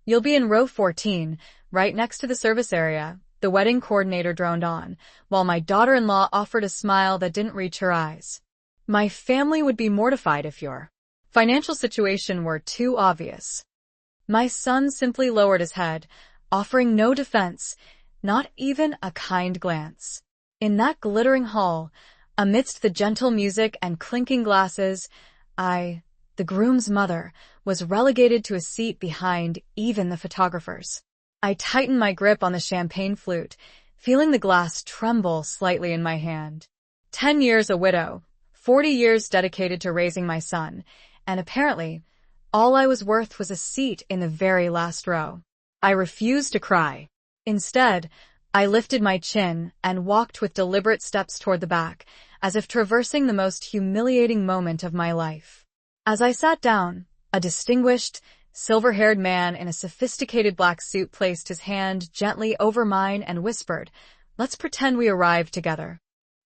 You'll be in row 14, right next to the service area, the wedding coordinator droned on, while my daughter-in-law offered a smile that didn't reach her eyes. My family would be mortified if your financial situation were too obvious. My son simply lowered his head, offering no defense, not even a kind glance. In that glittering hall, amidst the gentle music and clinking glasses, the groom's mother, was relegated to a seat behind even the photographers. I tightened my grip on the champagne flute, feeling the glass tremble slightly in my hand. 10 years a widow, 40 years dedicated to raising my son, and apparently, all I was worth was a seat in the very last row. I refused to cry. Instead, I lifted my chin and walked with deliberate steps toward the back, as if traversing the most humiliating moment of my life. As I sat down, a distinguished, silver-haired man in a sophisticated black suit placed his hand gently over mine and whispered, "Let's pretend we arrived together."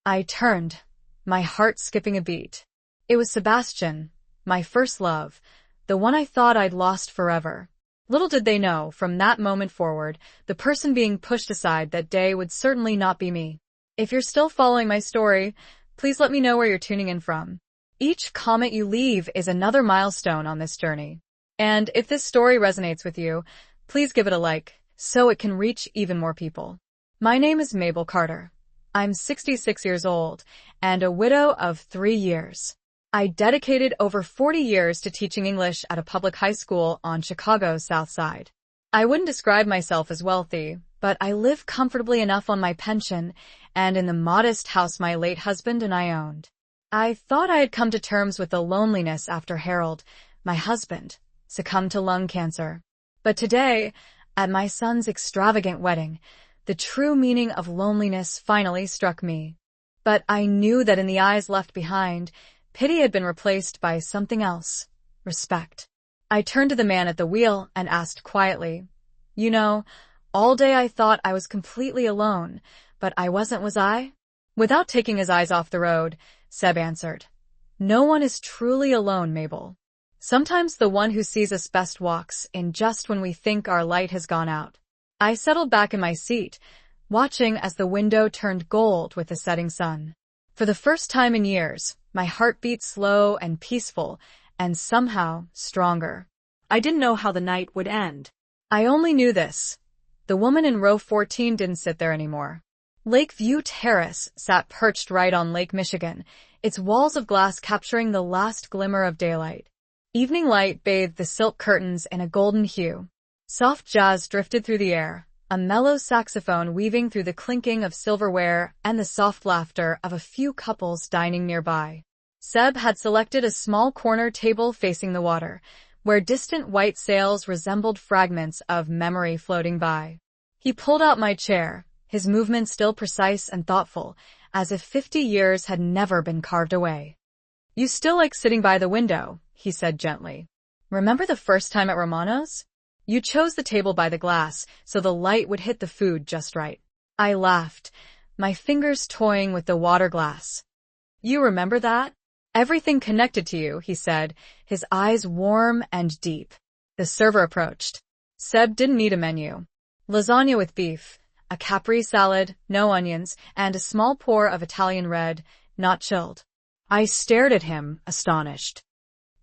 I turned, my heart skipping a beat. It was Sebastian, my first love, the one I thought I'd lost forever. Little did they know, from that moment forward, the person being pushed aside that day would certainly not be me. If you're still following my story, please let me know where you're tuning in from. Each comment you leave is another milestone on this journey. And if this story resonates with you, please give it a like, so it can reach even more people. My name is Mabel Carter. I'm 66 years old, and a widow of 3 years. I dedicated over 40 years to teaching English at a public high school on Chicago's South Side. I wouldn't describe myself as wealthy, but I live comfortably enough on my pension and in the modest house my late husband and I owned. I thought I had come to terms with the loneliness after Harold, my husband, succumbed to lung cancer. But today, at my son's extravagant wedding, the true meaning of loneliness finally struck me. But I knew that in the eyes left behind, pity had been replaced by something else, respect. I turned to the man at the wheel and asked quietly, "You know, all day I thought I was completely alone, but I wasn't, was I?" Without taking his eyes off the road, Seb answered, "No one is truly alone, Mabel. Sometimes the one who sees us best walks in just when we think our light has gone out." I settled back in my seat, watching as the window turned gold with the setting sun. For the first time in years, my heart beat slow and peaceful, and somehow stronger. I didn't know how the night would end. I only knew this. The woman in row 14 didn't sit there anymore. Lakeview Terrace sat perched right on Lake Michigan, its walls of glass capturing the last glimmer of daylight. Evening light bathed the silk curtains in a golden hue. Soft jazz drifted through the air, a mellow saxophone weaving through the clinking of silverware and the soft laughter of a few couples dining nearby. Seb had selected a small corner table facing the water, where distant white sails resembled fragments of memory floating by. He pulled out my chair, his movements still precise and thoughtful, as if 50 years had never been carved away. "You still like sitting by the window," he said gently. "Remember the first time at Romano's? You chose the table by the glass, so the light would hit the food just right." I laughed, my fingers toying with the water glass. "You remember that? Everything connected to you," he said, his eyes warm and deep. The server approached. Seb didn't need a menu. Lasagna with beef, a capri salad, no onions, and a small pour of Italian red, not chilled. I stared at him, astonished.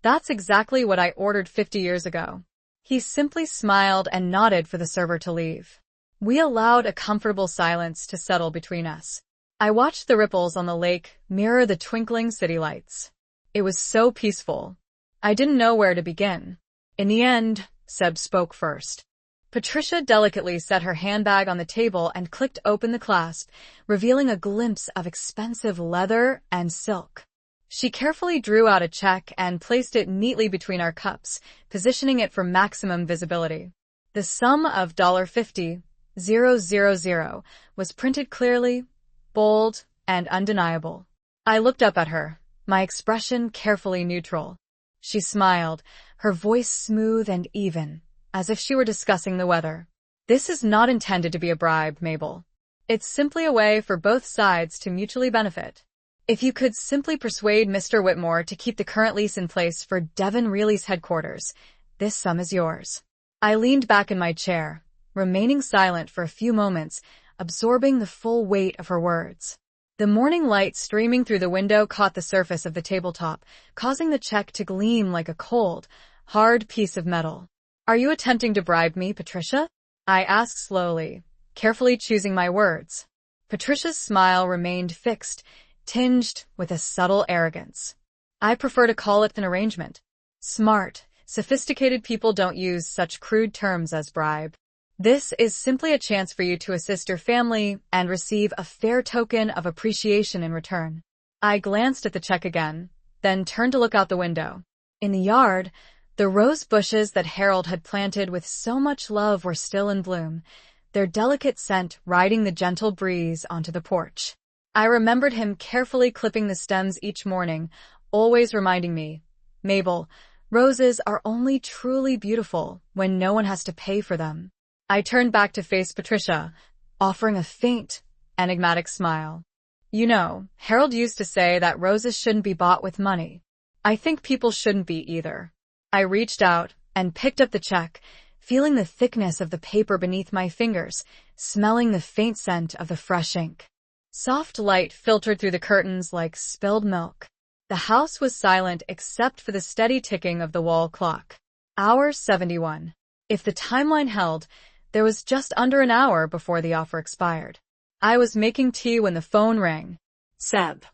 "That's exactly what I ordered 50 years ago." He simply smiled and nodded for the server to leave. We allowed a comfortable silence to settle between us. I watched the ripples on the lake mirror the twinkling city lights. It was so peaceful. I didn't know where to begin. In the end, Seb spoke first. Patricia delicately set her handbag on the table and clicked open the clasp, revealing a glimpse of expensive leather and silk. She carefully drew out a check and placed it neatly between our cups, positioning it for maximum visibility. The sum of $50,000 was printed clearly, bold, and undeniable. I looked up at her, my expression carefully neutral. She smiled, her voice smooth and even, as if she were discussing the weather. "This is not intended to be a bribe, Mabel. It's simply a way for both sides to mutually benefit. If you could simply persuade Mr. Whitmore to keep the current lease in place for Devon Realty's headquarters, this sum is yours." I leaned back in my chair, remaining silent for a few moments, absorbing the full weight of her words. The morning light streaming through the window caught the surface of the tabletop, causing the check to gleam like a cold, hard piece of metal. "Are you attempting to bribe me, Patricia?" I asked slowly, carefully choosing my words. Patricia's smile remained fixed, tinged with a subtle arrogance. "I prefer to call it an arrangement. Smart, sophisticated people don't use such crude terms as bribe. This is simply a chance for you to assist your family and receive a fair token of appreciation in return." I glanced at the check again, then turned to look out the window. In the yard, the rose bushes that Harold had planted with so much love were still in bloom, their delicate scent riding the gentle breeze onto the porch. I remembered him carefully clipping the stems each morning, always reminding me, "Mabel, roses are only truly beautiful when no one has to pay for them." I turned back to face Patricia, offering a faint, enigmatic smile. "You know, Harold used to say that roses shouldn't be bought with money. I think people shouldn't be either." I reached out and picked up the check, feeling the thickness of the paper beneath my fingers, smelling the faint scent of the fresh ink. Soft light filtered through the curtains like spilled milk. The house was silent except for the steady ticking of the wall clock. Hour 71. If the timeline held, there was just under an hour before the offer expired. I was making tea when the phone rang. "Seb."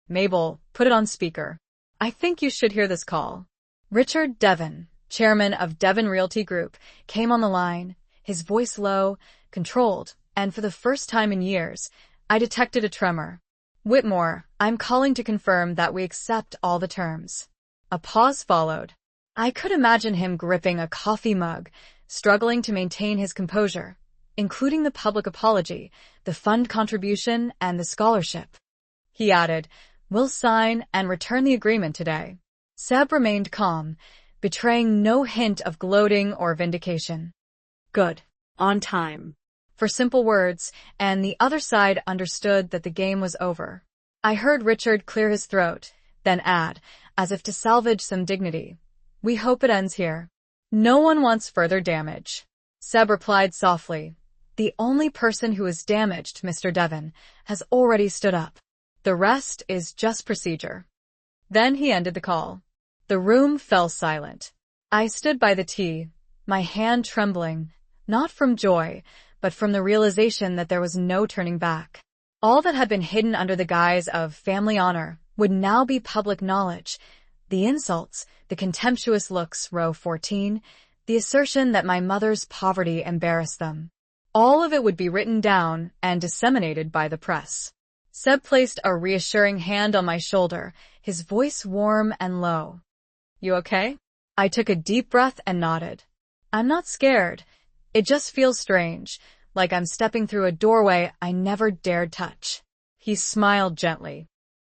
"Mabel, put it on speaker. I think you should hear this call." Richard Devon, chairman of Devon Realty Group, came on the line, his voice low, controlled, and for the first time in years, I detected a tremor. "Whitmore, I'm calling to confirm that we accept all the terms." A pause followed. I could imagine him gripping a coffee mug, struggling to maintain his composure, including the public apology, the fund contribution, and the scholarship. He added, "We'll sign and return the agreement today." Seb remained calm, betraying no hint of gloating or vindication. "Good. On time." For simple words, and the other side understood that the game was over. I heard Richard clear his throat, then add, as if to salvage some dignity, "We hope it ends here. No one wants further damage." Seb replied softly, "The only person who is damaged, Mr. Devon, has already stood up. The rest is just procedure." Then he ended the call. The room fell silent. I stood by the tea, my hand trembling, not from joy, but from the realization that there was no turning back. All that had been hidden under the guise of family honor would now be public knowledge. The insults, the contemptuous looks, row 14, the assertion that my mother's poverty embarrassed them. All of it would be written down and disseminated by the press. Seb placed a reassuring hand on my shoulder, his voice warm and low. "You okay?" I took a deep breath and nodded. "I'm not scared. It just feels strange, like I'm stepping through a doorway I never dared touch." He smiled gently.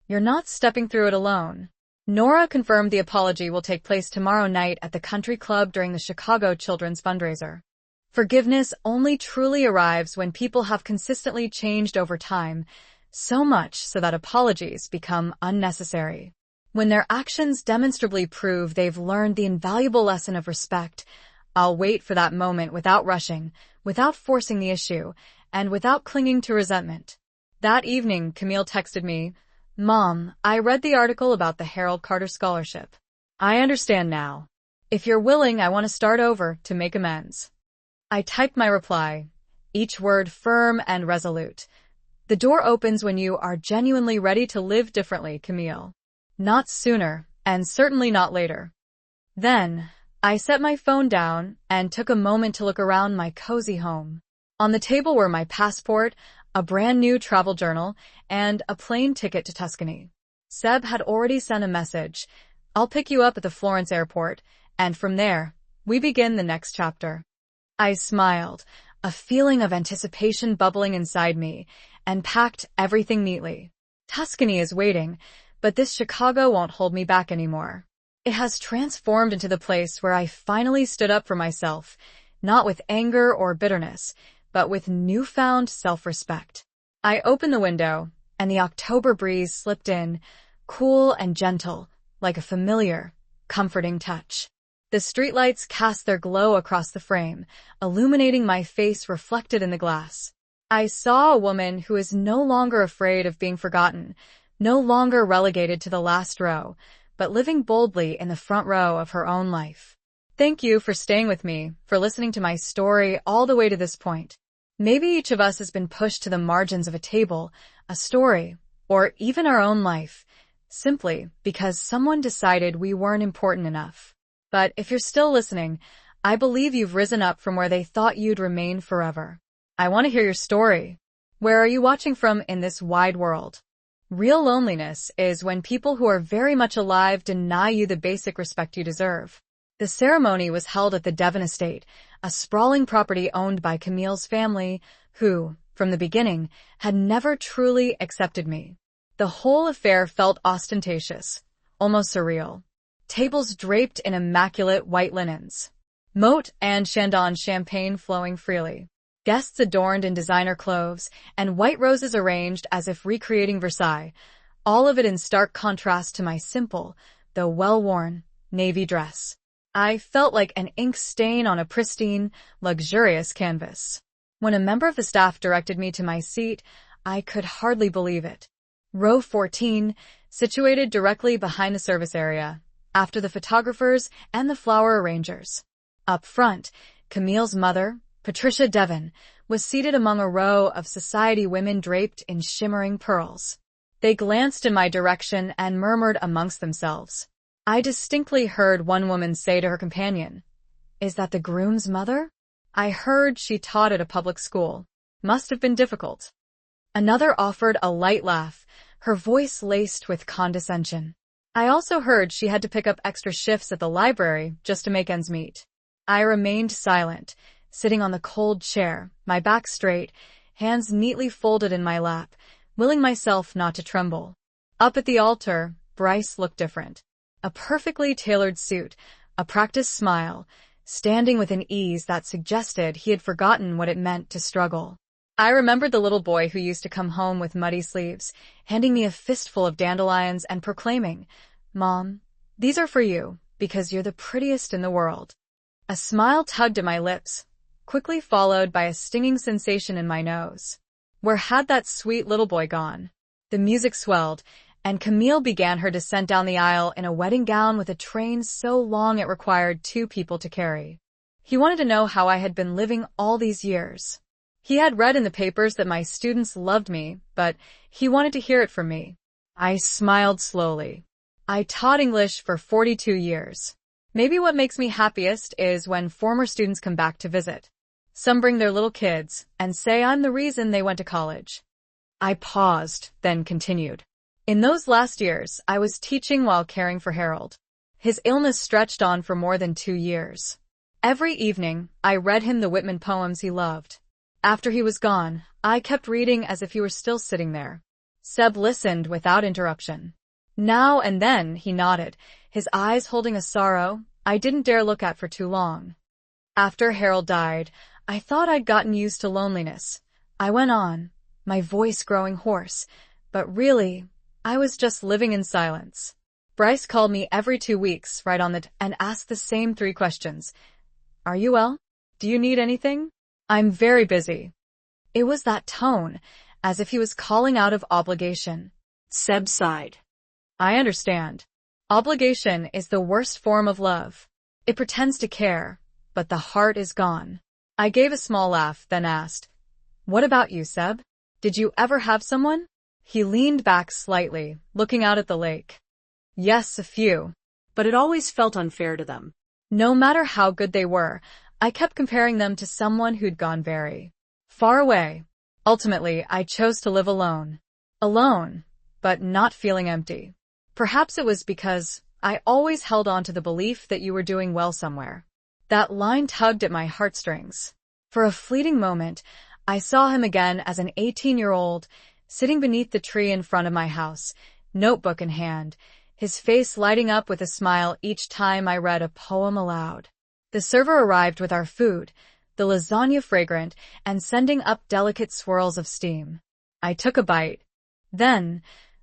"You're not stepping through it alone." Nora confirmed the apology will take place tomorrow night at the country club during the Chicago Children's fundraiser. Forgiveness only truly arrives when people have consistently changed over time, so much so that apologies become unnecessary. When their actions demonstrably prove they've learned the invaluable lesson of respect, I'll wait for that moment without rushing, without forcing the issue, and without clinging to resentment. That evening, Camille texted me, "Mom, I read the article about the Harold Carter Scholarship. I understand now. If you're willing, I want to start over to make amends." I typed my reply, each word firm and resolute. "The door opens when you are genuinely ready to live differently, Camille. Not sooner, and certainly not later." Then, I set my phone down and took a moment to look around my cozy home. On the table were my passport, a brand new travel journal, and a plane ticket to Tuscany. Seb had already sent a message, "I'll pick you up at the Florence airport, and from there, we begin the next chapter." I smiled, a feeling of anticipation bubbling inside me, and packed everything neatly. Tuscany is waiting, but this Chicago won't hold me back anymore. It has transformed into the place where I finally stood up for myself, not with anger or bitterness, but with newfound self-respect. I opened the window, and the October breeze slipped in, cool and gentle, like a familiar, comforting touch. The streetlights cast their glow across the frame, illuminating my face reflected in the glass. I saw a woman who is no longer afraid of being forgotten, no longer relegated to the last row, but living boldly in the front row of her own life. Thank you for staying with me, for listening to my story all the way to this point. Maybe each of us has been pushed to the margins of a table, a story, or even our own life, simply because someone decided we weren't important enough. But if you're still listening, I believe you've risen up from where they thought you'd remain forever. I want to hear your story. Where are you watching from in this wide world? Real loneliness is when people who are very much alive deny you the basic respect you deserve. The ceremony was held at the Devon estate, a sprawling property owned by Camille's family, who, from the beginning, had never truly accepted me. The whole affair felt ostentatious, almost surreal. Tables draped in immaculate white linens, Moët and Chandon champagne flowing freely, guests adorned in designer clothes, and white roses arranged as if recreating Versailles, all of it in stark contrast to my simple, though well-worn, navy dress. I felt like an ink stain on a pristine, luxurious canvas. When a member of the staff directed me to my seat, I could hardly believe it. Row 14, situated directly behind the service area, after the photographers and the flower arrangers. Up front, Camille's mother, Patricia Devon, was seated among a row of society women draped in shimmering pearls. They glanced in my direction and murmured amongst themselves. I distinctly heard one woman say to her companion, "Is that the groom's mother?" I heard she taught at a public school. Must have been difficult. Another offered a light laugh, her voice laced with condescension. I also heard she had to pick up extra shifts at the library just to make ends meet. I remained silent, sitting on the cold chair, my back straight, hands neatly folded in my lap, willing myself not to tremble. Up at the altar, Bryce looked different. A perfectly tailored suit, a practiced smile, standing with an ease that suggested he had forgotten what it meant to struggle. I remembered the little boy who used to come home with muddy sleeves, handing me a fistful of dandelions and proclaiming, "Mom, these are for you, because you're the prettiest in the world." A smile tugged at my lips, quickly followed by a stinging sensation in my nose. Where had that sweet little boy gone? The music swelled, and Camille began her descent down the aisle in a wedding gown with a train so long it required 2 people to carry. He wanted to know how I had been living all these years. He had read in the papers that my students loved me, but he wanted to hear it from me. I smiled slowly. I taught English for 42 years. Maybe what makes me happiest is when former students come back to visit. Some bring their little kids and say I'm the reason they went to college. I paused, then continued. In those last years, I was teaching while caring for Harold. His illness stretched on for more than 2 years. Every evening, I read him the Whitman poems he loved. After he was gone, I kept reading as if he were still sitting there. Seb listened without interruption. Now and then he nodded, his eyes holding a sorrow I didn't dare look at for too long. After Harold died, I thought I'd gotten used to loneliness. I went on, my voice growing hoarse, but really, I was just living in silence. Bryce called me every 2 weeks, right on and asked the same 3 questions. "Are you well? Do you need anything?" "I'm very busy." It was that tone, as if he was calling out of obligation. Seb sighed. I understand. Obligation is the worst form of love. It pretends to care, but the heart is gone. I gave a small laugh, then asked, "What about you, Seb? Did you ever have someone?" He leaned back slightly, looking out at the lake. "Yes, a few." But it always felt unfair to them. No matter how good they were, I kept comparing them to someone who'd gone very far away. Ultimately, I chose to live alone. Alone, but not feeling empty. Perhaps it was because I always held on to the belief that you were doing well somewhere. That line tugged at my heartstrings. For a fleeting moment, I saw him again as an 18-year-old, sitting beneath the tree in front of my house, notebook in hand, his face lighting up with a smile each time I read a poem aloud. The server arrived with our food, the lasagna fragrant and sending up delicate swirls of steam. I took a bite. Then,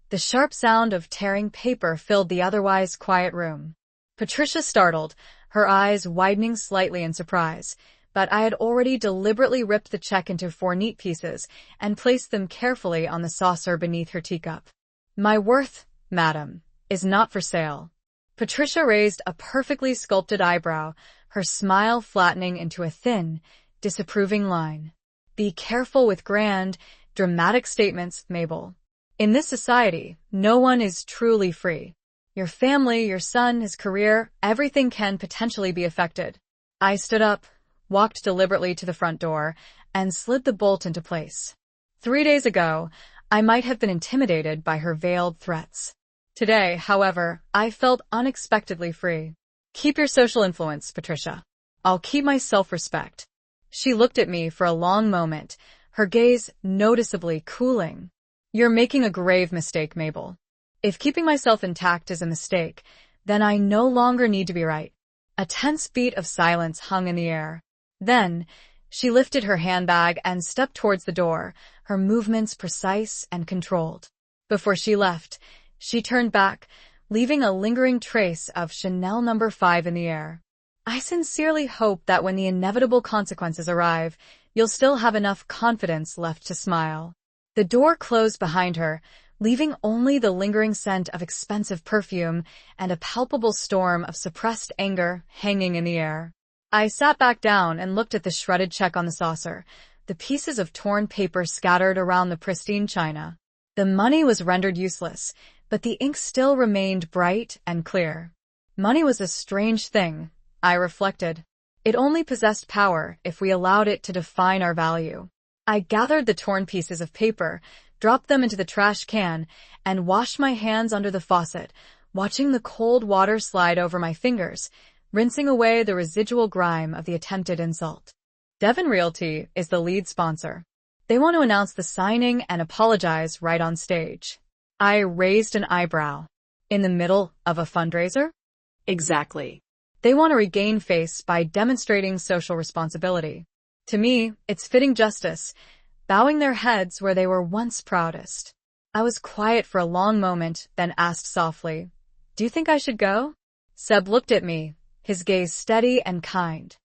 the sharp sound of tearing paper filled the otherwise quiet room. Patricia startled, her eyes widening slightly in surprise, but I had already deliberately ripped the check into 4 neat pieces and placed them carefully on the saucer beneath her teacup. My worth, madam, is not for sale. Patricia raised a perfectly sculpted eyebrow, her smile flattening into a thin, disapproving line. Be careful with grand, dramatic statements, Mabel. In this society, no one is truly free. Your family, your son, his career, everything can potentially be affected. I stood up, walked deliberately to the front door, and slid the bolt into place. 3 days ago, I might have been intimidated by her veiled threats. Today, however, I felt unexpectedly free. Keep your social influence, Patricia. I'll keep my self-respect. She looked at me for a long moment, her gaze noticeably cooling. You're making a grave mistake, Mabel. If keeping myself intact is a mistake, then I no longer need to be right. A tense beat of silence hung in the air. Then, she lifted her handbag and stepped towards the door, her movements precise and controlled. Before she left, she turned back, leaving a lingering trace of Chanel No. 5 in the air. I sincerely hope that when the inevitable consequences arrive, you'll still have enough confidence left to smile. The door closed behind her, leaving only the lingering scent of expensive perfume and a palpable storm of suppressed anger hanging in the air. I sat back down and looked at the shredded check on the saucer, the pieces of torn paper scattered around the pristine china. The money was rendered useless, but the ink still remained bright and clear. Money was a strange thing, I reflected. It only possessed power if we allowed it to define our value. I gathered the torn pieces of paper, dropped them into the trash can, and washed my hands under the faucet, watching the cold water slide over my fingers, rinsing away the residual grime of the attempted insult. Devon Realty is the lead sponsor. They want to announce the signing and apologize right on stage. I raised an eyebrow. In the middle of a fundraiser? Exactly. They want to regain face by demonstrating social responsibility. To me, it's fitting justice, bowing their heads where they were once proudest. I was quiet for a long moment, then asked softly, "Do you think I should go?" Seb looked at me, his gaze steady and kind.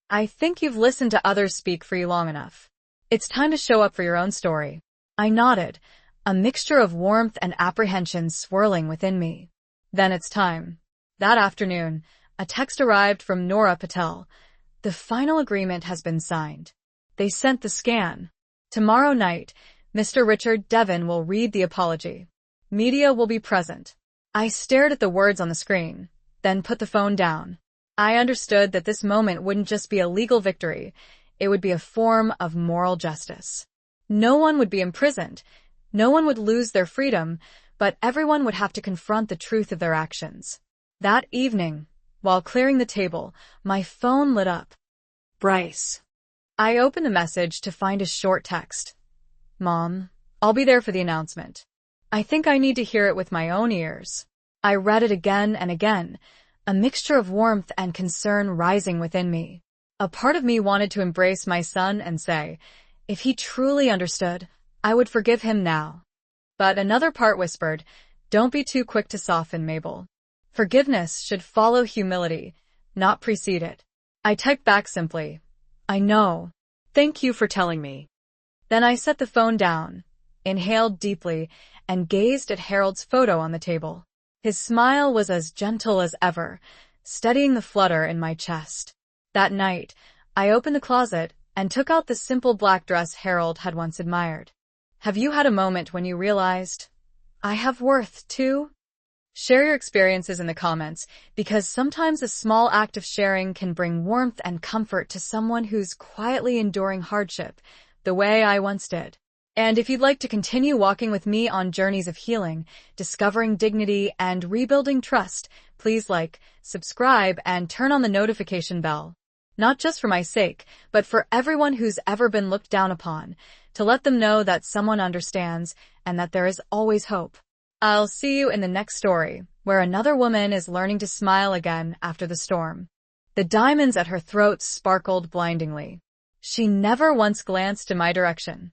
"I think you've listened to others speak for you long enough. It's time to show up for your own story." I nodded, a mixture of warmth and apprehension swirling within me. Then it's time. That afternoon, a text arrived from Nora Patel. The final agreement has been signed. They sent the scan. Tomorrow night, Mr. Richard Devon will read the apology. Media will be present. I stared at the words on the screen, then put the phone down. I understood that this moment wouldn't just be a legal victory, it would be a form of moral justice. No one would be imprisoned, no one would lose their freedom, but everyone would have to confront the truth of their actions. That evening, while clearing the table, my phone lit up. Bryce. I opened the message to find a short text. "Mom, I'll be there for the announcement. I think I need to hear it with my own ears." I read it again and again, a mixture of warmth and concern rising within me. A part of me wanted to embrace my son and say, if he truly understood, I would forgive him now. But another part whispered, "Don't be too quick to soften, Mabel. Forgiveness should follow humility, not precede it." I typed back simply, "I know. Thank you for telling me." Then I set the phone down, inhaled deeply, and gazed at Harold's photo on the table. His smile was as gentle as ever, steadying the flutter in my chest. That night, I opened the closet and took out the simple black dress Harold had once admired. Have you had a moment when you realized, I have worth too? Share your experiences in the comments, because sometimes a small act of sharing can bring warmth and comfort to someone who's quietly enduring hardship, the way I once did. And if you'd like to continue walking with me on journeys of healing, discovering dignity, and rebuilding trust, please like, subscribe, and turn on the notification bell. Not just for my sake, but for everyone who's ever been looked down upon, to let them know that someone understands and that there is always hope. I'll see you in the next story, where another woman is learning to smile again after the storm. The diamonds at her throat sparkled blindingly. She never once glanced in my direction.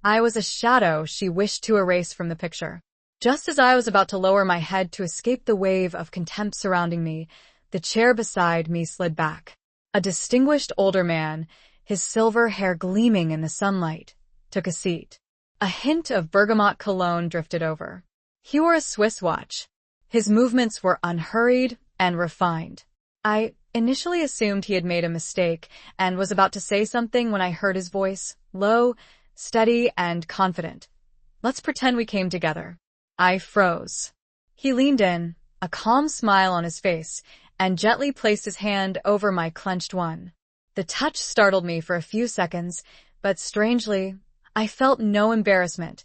I was a shadow she wished to erase from the picture. Just as I was about to lower my head to escape the wave of contempt surrounding me, The chair beside me slid back. A distinguished older man, his silver hair gleaming in the sunlight, took a seat. A hint of bergamot cologne drifted over. He wore a Swiss watch. His movements were unhurried and refined. I initially assumed he had made a mistake and was about to say something when I heard his voice, low, steady, and confident. "Let's pretend we came together." I froze. He leaned in, a calm smile on his face, and gently placed his hand over my clenched one. The touch startled me for a few seconds, but strangely, I felt no embarrassment,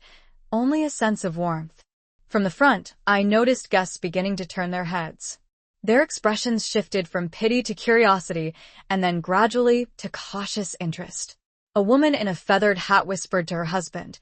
only a sense of warmth. From the front, I noticed guests beginning to turn their heads. Their expressions shifted from pity to curiosity, and then gradually to cautious interest. A woman in a feathered hat whispered to her husband,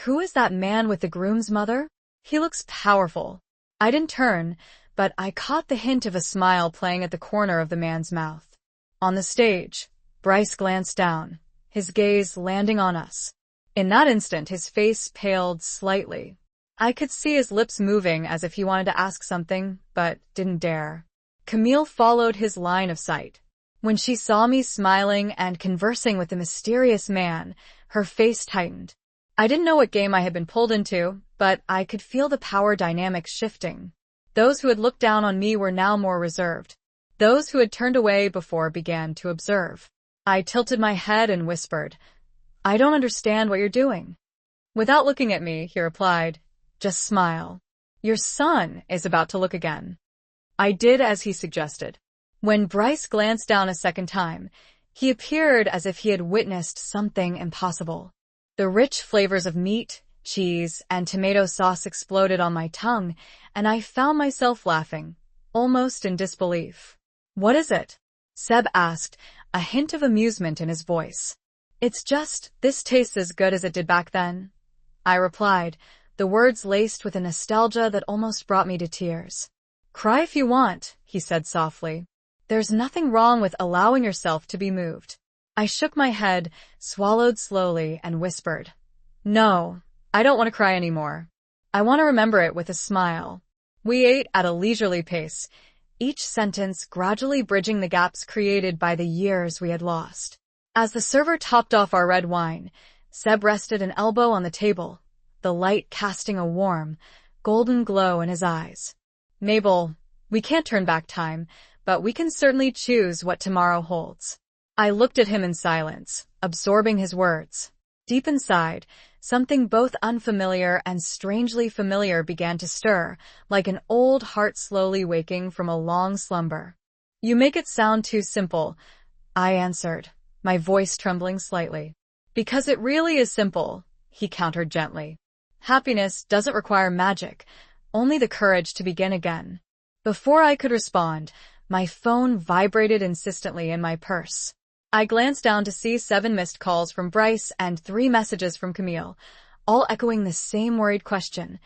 "Who is that man with the groom's mother? He looks powerful." I didn't turn, but I caught the hint of a smile playing at the corner of the man's mouth. On the stage, Bryce glanced down, his gaze landing on us. In that instant, his face paled slightly. I could see his lips moving as if he wanted to ask something, but didn't dare. Camille followed his line of sight. When she saw me smiling and conversing with the mysterious man, her face tightened. I didn't know what game I had been pulled into, but I could feel the power dynamics shifting. Those who had looked down on me were now more reserved. Those who had turned away before began to observe. I tilted my head and whispered, "I don't understand what you're doing." Without looking at me, he replied, "Just smile. Your son is about to look again." I did as he suggested. When Bryce glanced down a second time, he appeared as if he had witnessed something impossible. The rich flavors of meat, cheese, and tomato sauce exploded on my tongue, and I found myself laughing, almost in disbelief. "What is it?" Seb asked, a hint of amusement in his voice. "It's just, this tastes as good as it did back then," I replied, the words laced with a nostalgia that almost brought me to tears. "Cry if you want," he said softly. "There's nothing wrong with allowing yourself to be moved." I shook my head, swallowed slowly, and whispered, "No, I don't want to cry anymore. I want to remember it with a smile." We ate at a leisurely pace, each sentence gradually bridging the gaps created by the years we had lost. As the server topped off our red wine, Seb rested an elbow on the table, the light casting a warm, golden glow in his eyes. "Mabel, we can't turn back time, but we can certainly choose what tomorrow holds." I looked at him in silence, absorbing his words. Deep inside, something both unfamiliar and strangely familiar began to stir, like an old heart slowly waking from a long slumber. "You make it sound too simple," I answered, my voice trembling slightly. "Because it really is simple," he countered gently. "Happiness doesn't require magic, only the courage to begin again." Before I could respond, my phone vibrated insistently in my purse. I glanced down to see 7 missed calls from Bryce and 3 messages from Camille, all echoing the same worried question.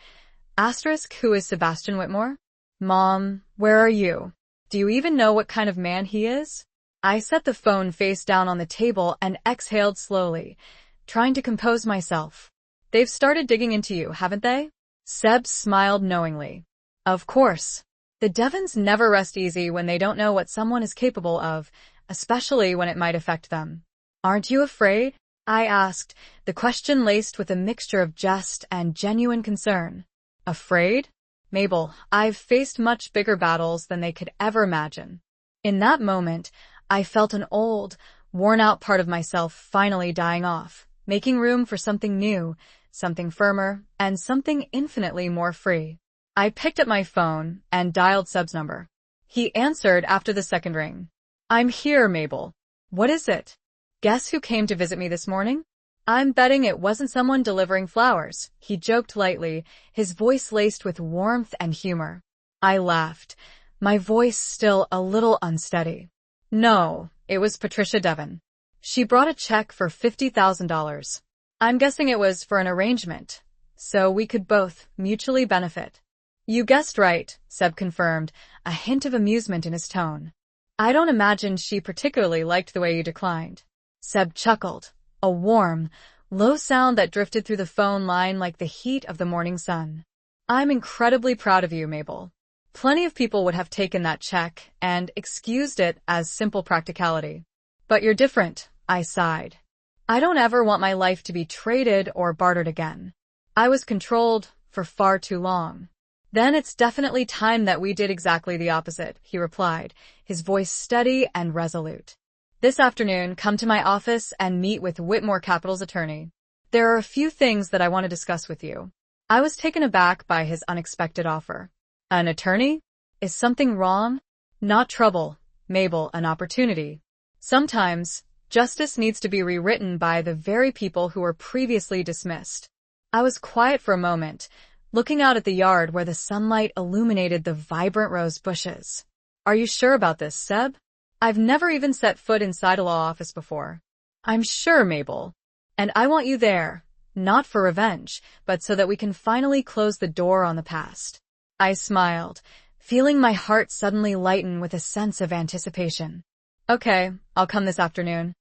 Asterisk, who is Sebastian Whitmore? Mom, where are you? Do you even know what kind of man he is? I set the phone face down on the table and exhaled slowly, trying to compose myself. "They've started digging into you, haven't they?" Seb smiled knowingly. "Of course. The Devons never rest easy when they don't know what someone is capable of, especially when it might affect them." "Aren't you afraid?" I asked, the question laced with a mixture of jest and genuine concern. "Afraid? Mabel, I've faced much bigger battles than they could ever imagine." In that moment, I felt an old, worn-out part of myself finally dying off, making room for something new, something firmer, and something infinitely more free. I picked up my phone and dialed Seb's number. He answered after the second ring. "I'm here, Mabel." "What is it?" "Guess who came to visit me this morning?" "I'm betting it wasn't someone delivering flowers," he joked lightly, his voice laced with warmth and humor. I laughed, my voice still a little unsteady. "No, it was Patricia Devon. She brought a check for $50,000. I'm guessing it was for an arrangement, so we could both mutually benefit." "You guessed right," Seb confirmed, a hint of amusement in his tone. "I don't imagine she particularly liked the way you declined." Seb chuckled, a warm, low sound that drifted through the phone line like the heat of the morning sun. "I'm incredibly proud of you, Mabel. Plenty of people would have taken that check and excused it as simple practicality. But you're different, I sighed. I don't ever want my life to be traded or bartered again. I was controlled for far too long. Then it's definitely time that we did exactly the opposite, he replied, his voice steady and resolute. This afternoon, come to my office and meet with Whitmore Capital's attorney. There are a few things that I want to discuss with you. I was taken aback by his unexpected offer. An attorney? Is something wrong? Not trouble, Mabel, an opportunity. Sometimes, justice needs to be rewritten by the very people who were previously dismissed. I was quiet for a moment, looking out at the yard where the sunlight illuminated the vibrant rose bushes. Are you sure about this, Seb? I've never even set foot inside a law office before. I'm sure, Mabel. And I want you there, not for revenge, but so that we can finally close the door on the past. I smiled, feeling my heart suddenly lighten with a sense of anticipation. Okay, I'll come this afternoon.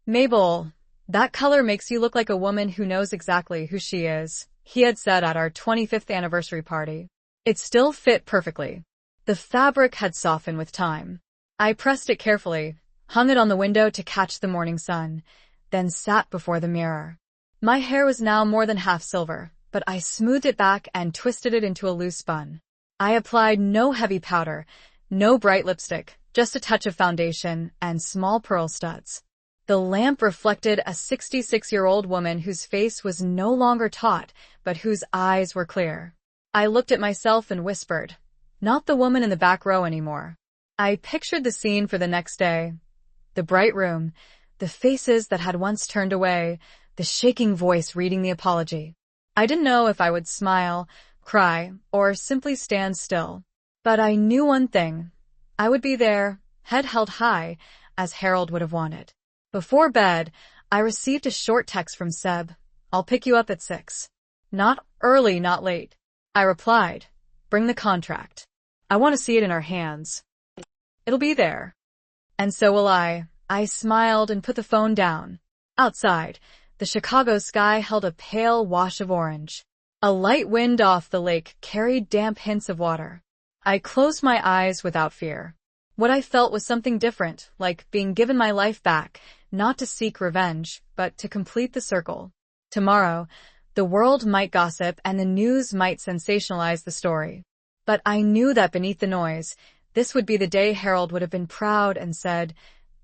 Mabel, that color makes you look like a woman who knows exactly who she is, he had said at our 25th anniversary party. It still fit perfectly. The fabric had softened with time. I pressed it carefully, hung it on the window to catch the morning sun, then sat before the mirror. My hair was now more than half silver, but I smoothed it back and twisted it into a loose bun. I applied no heavy powder, no bright lipstick, just a touch of foundation and small pearl studs. The lamp reflected a 66-year-old woman whose face was no longer taut, but whose eyes were clear. I looked at myself and whispered, not the woman in the back row anymore. I pictured the scene for the next day. The bright room, the faces that had once turned away, the shaking voice reading the apology. I didn't know if I would smile, cry, or simply stand still. But I knew one thing. I would be there, head held high, as Harold would have wanted. Before bed, I received a short text from Seb. I'll pick you up at 6. Not early, not late. I replied, bring the contract. I want to see it in our hands. It'll be there. And so will I. I smiled and put the phone down. Outside, the Chicago sky held a pale wash of orange. A light wind off the lake carried damp hints of water. I closed my eyes without fear. What I felt was something different, like being given my life back, not to seek revenge, but to complete the circle. Tomorrow, the world might gossip and the news might sensationalize the story. But I knew that beneath the noise, this would be the day Harold would have been proud and said,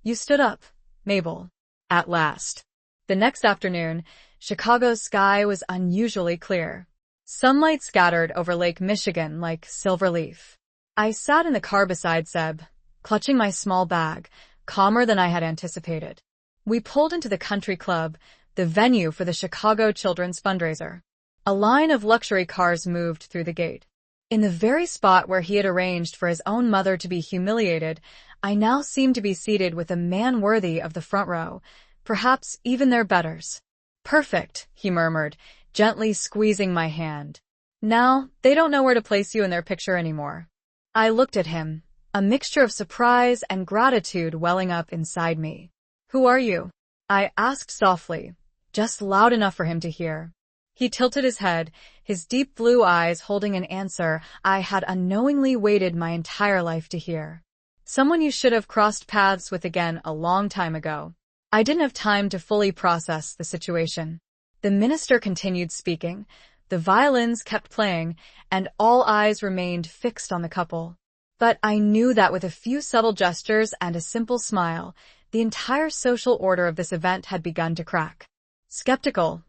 "You stood up, Mabel." At last. The next afternoon, Chicago's sky was unusually clear. Sunlight scattered over Lake Michigan like silver leaf. I sat in the car beside Seb, clutching my small bag, calmer than I had anticipated. We pulled into the country club, the venue for the Chicago Children's fundraiser. A line of luxury cars moved through the gate. In the very spot where he had arranged for his own mother to be humiliated, I now seemed to be seated with a man worthy of the front row, perhaps even their betters. Perfect, he murmured, gently squeezing my hand. Now, they don't know where to place you in their picture anymore. I looked at him, a mixture of surprise and gratitude welling up inside me. Who are you? I asked softly, just loud enough for him to hear. He tilted his head, his deep blue eyes holding an answer I had unknowingly waited my entire life to hear. Someone you should have crossed paths with again a long time ago. I didn't have time to fully process the situation. The minister continued speaking, the violins kept playing, and all eyes remained fixed on the couple. But I knew that with a few subtle gestures and a simple smile, the entire social order of this event had begun to crack. Skeptical,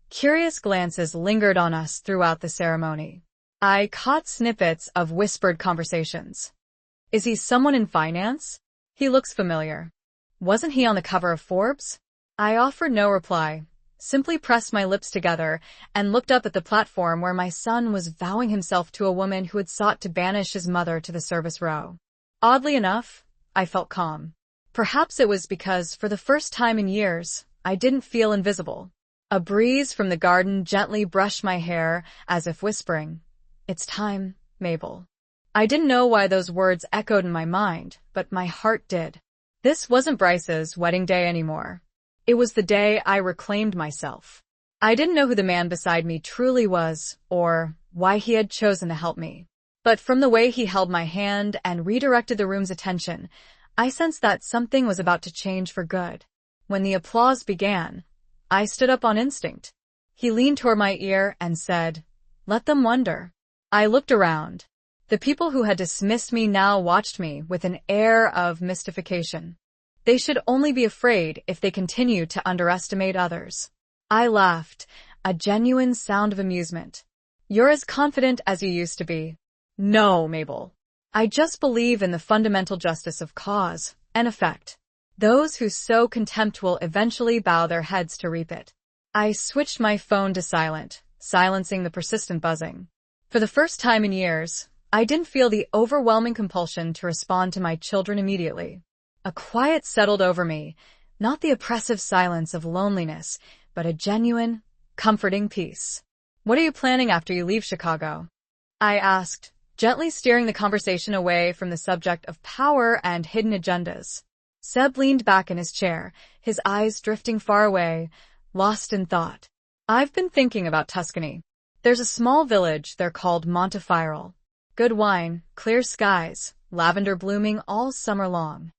curious glances lingered on us throughout the ceremony. I caught snippets of whispered conversations. Is he someone in finance? He looks familiar. Wasn't he on the cover of Forbes? I offered no reply, simply pressed my lips together and looked up at the platform where my son was vowing himself to a woman who had sought to banish his mother to the service row. Oddly enough, I felt calm. Perhaps it was because, for the first time in years, I didn't feel invisible. A breeze from the garden gently brushed my hair, as if whispering, "It's time, Mabel." I didn't know why those words echoed in my mind, but my heart did. This wasn't Bryce's wedding day anymore. It was the day I reclaimed myself. I didn't know who the man beside me truly was, or why he had chosen to help me. But from the way he held my hand and redirected the room's attention, I sensed that something was about to change for good. When the applause began, I stood up on instinct. He leaned toward my ear and said, "Let them wonder." I looked around. The people who had dismissed me now watched me with an air of mystification. They should only be afraid if they continue to underestimate others. I laughed, a genuine sound of amusement. "You're as confident as you used to be." "No, Mabel. I just believe in the fundamental justice of cause and effect. Those who sow contempt will eventually bow their heads to reap it." I switched my phone to silent, silencing the persistent buzzing. For the first time in years, I didn't feel the overwhelming compulsion to respond to my children immediately. A quiet settled over me, not the oppressive silence of loneliness, but a genuine, comforting peace. "What are you planning after you leave Chicago?" I asked, gently steering the conversation away from the subject of power and hidden agendas. Seb leaned back in his chair, his eyes drifting far away, lost in thought. "I've been thinking about Tuscany. There's a small village there called Montefiore. Good wine, clear skies, lavender blooming all summer long."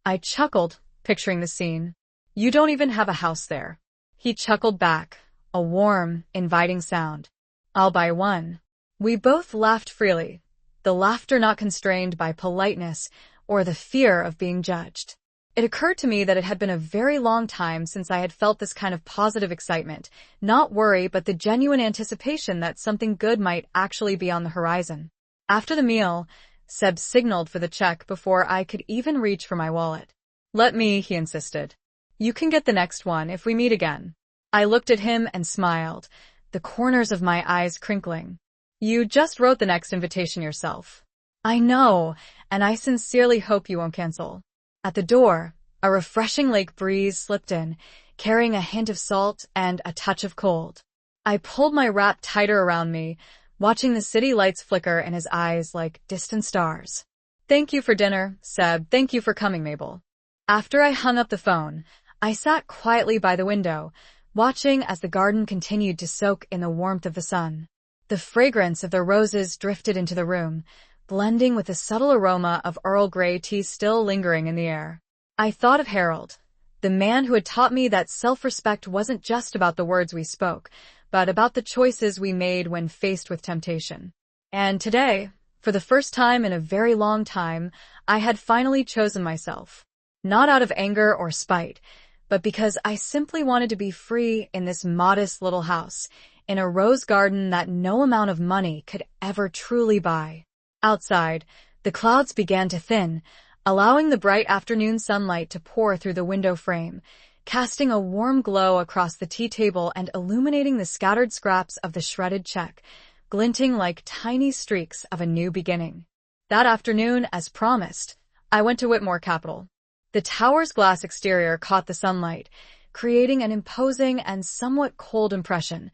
I chuckled, picturing the scene. "You don't even have a house there." He chuckled back, a warm, inviting sound. "I'll buy one." We both laughed freely, the laughter not constrained by politeness or the fear of being judged. It occurred to me that it had been a very long time since I had felt this kind of positive excitement, not worry but the genuine anticipation that something good might actually be on the horizon. After the meal, Seb signaled for the check before I could even reach for my wallet. "Let me," he insisted. "You can get the next one if we meet again." I looked at him and smiled, the corners of my eyes crinkling. "You just wrote the next invitation yourself." "I know, and I sincerely hope you won't cancel." At the door, a refreshing lake breeze slipped in, carrying a hint of salt and a touch of cold. I pulled my wrap tighter around me, watching the city lights flicker in his eyes like distant stars. "Thank you for dinner, Seb. Thank you for coming, Mabel." After I hung up the phone, I sat quietly by the window, watching as the garden continued to soak in the warmth of the sun. The fragrance of the roses drifted into the room, blending with the subtle aroma of Earl Grey tea still lingering in the air. I thought of Harold, the man who had taught me that self-respect wasn't just about the words we spoke, but about the choices we made when faced with temptation. And today, for the first time in a very long time, I had finally chosen myself. Not out of anger or spite, but because I simply wanted to be free in this modest little house, in a rose garden that no amount of money could ever truly buy. Outside, the clouds began to thin, allowing the bright afternoon sunlight to pour through the window frame, casting a warm glow across the tea table and illuminating the scattered scraps of the shredded check, glinting like tiny streaks of a new beginning. That afternoon, as promised, I went to Whitmore Capital. The tower's glass exterior caught the sunlight, creating an imposing and somewhat cold impression,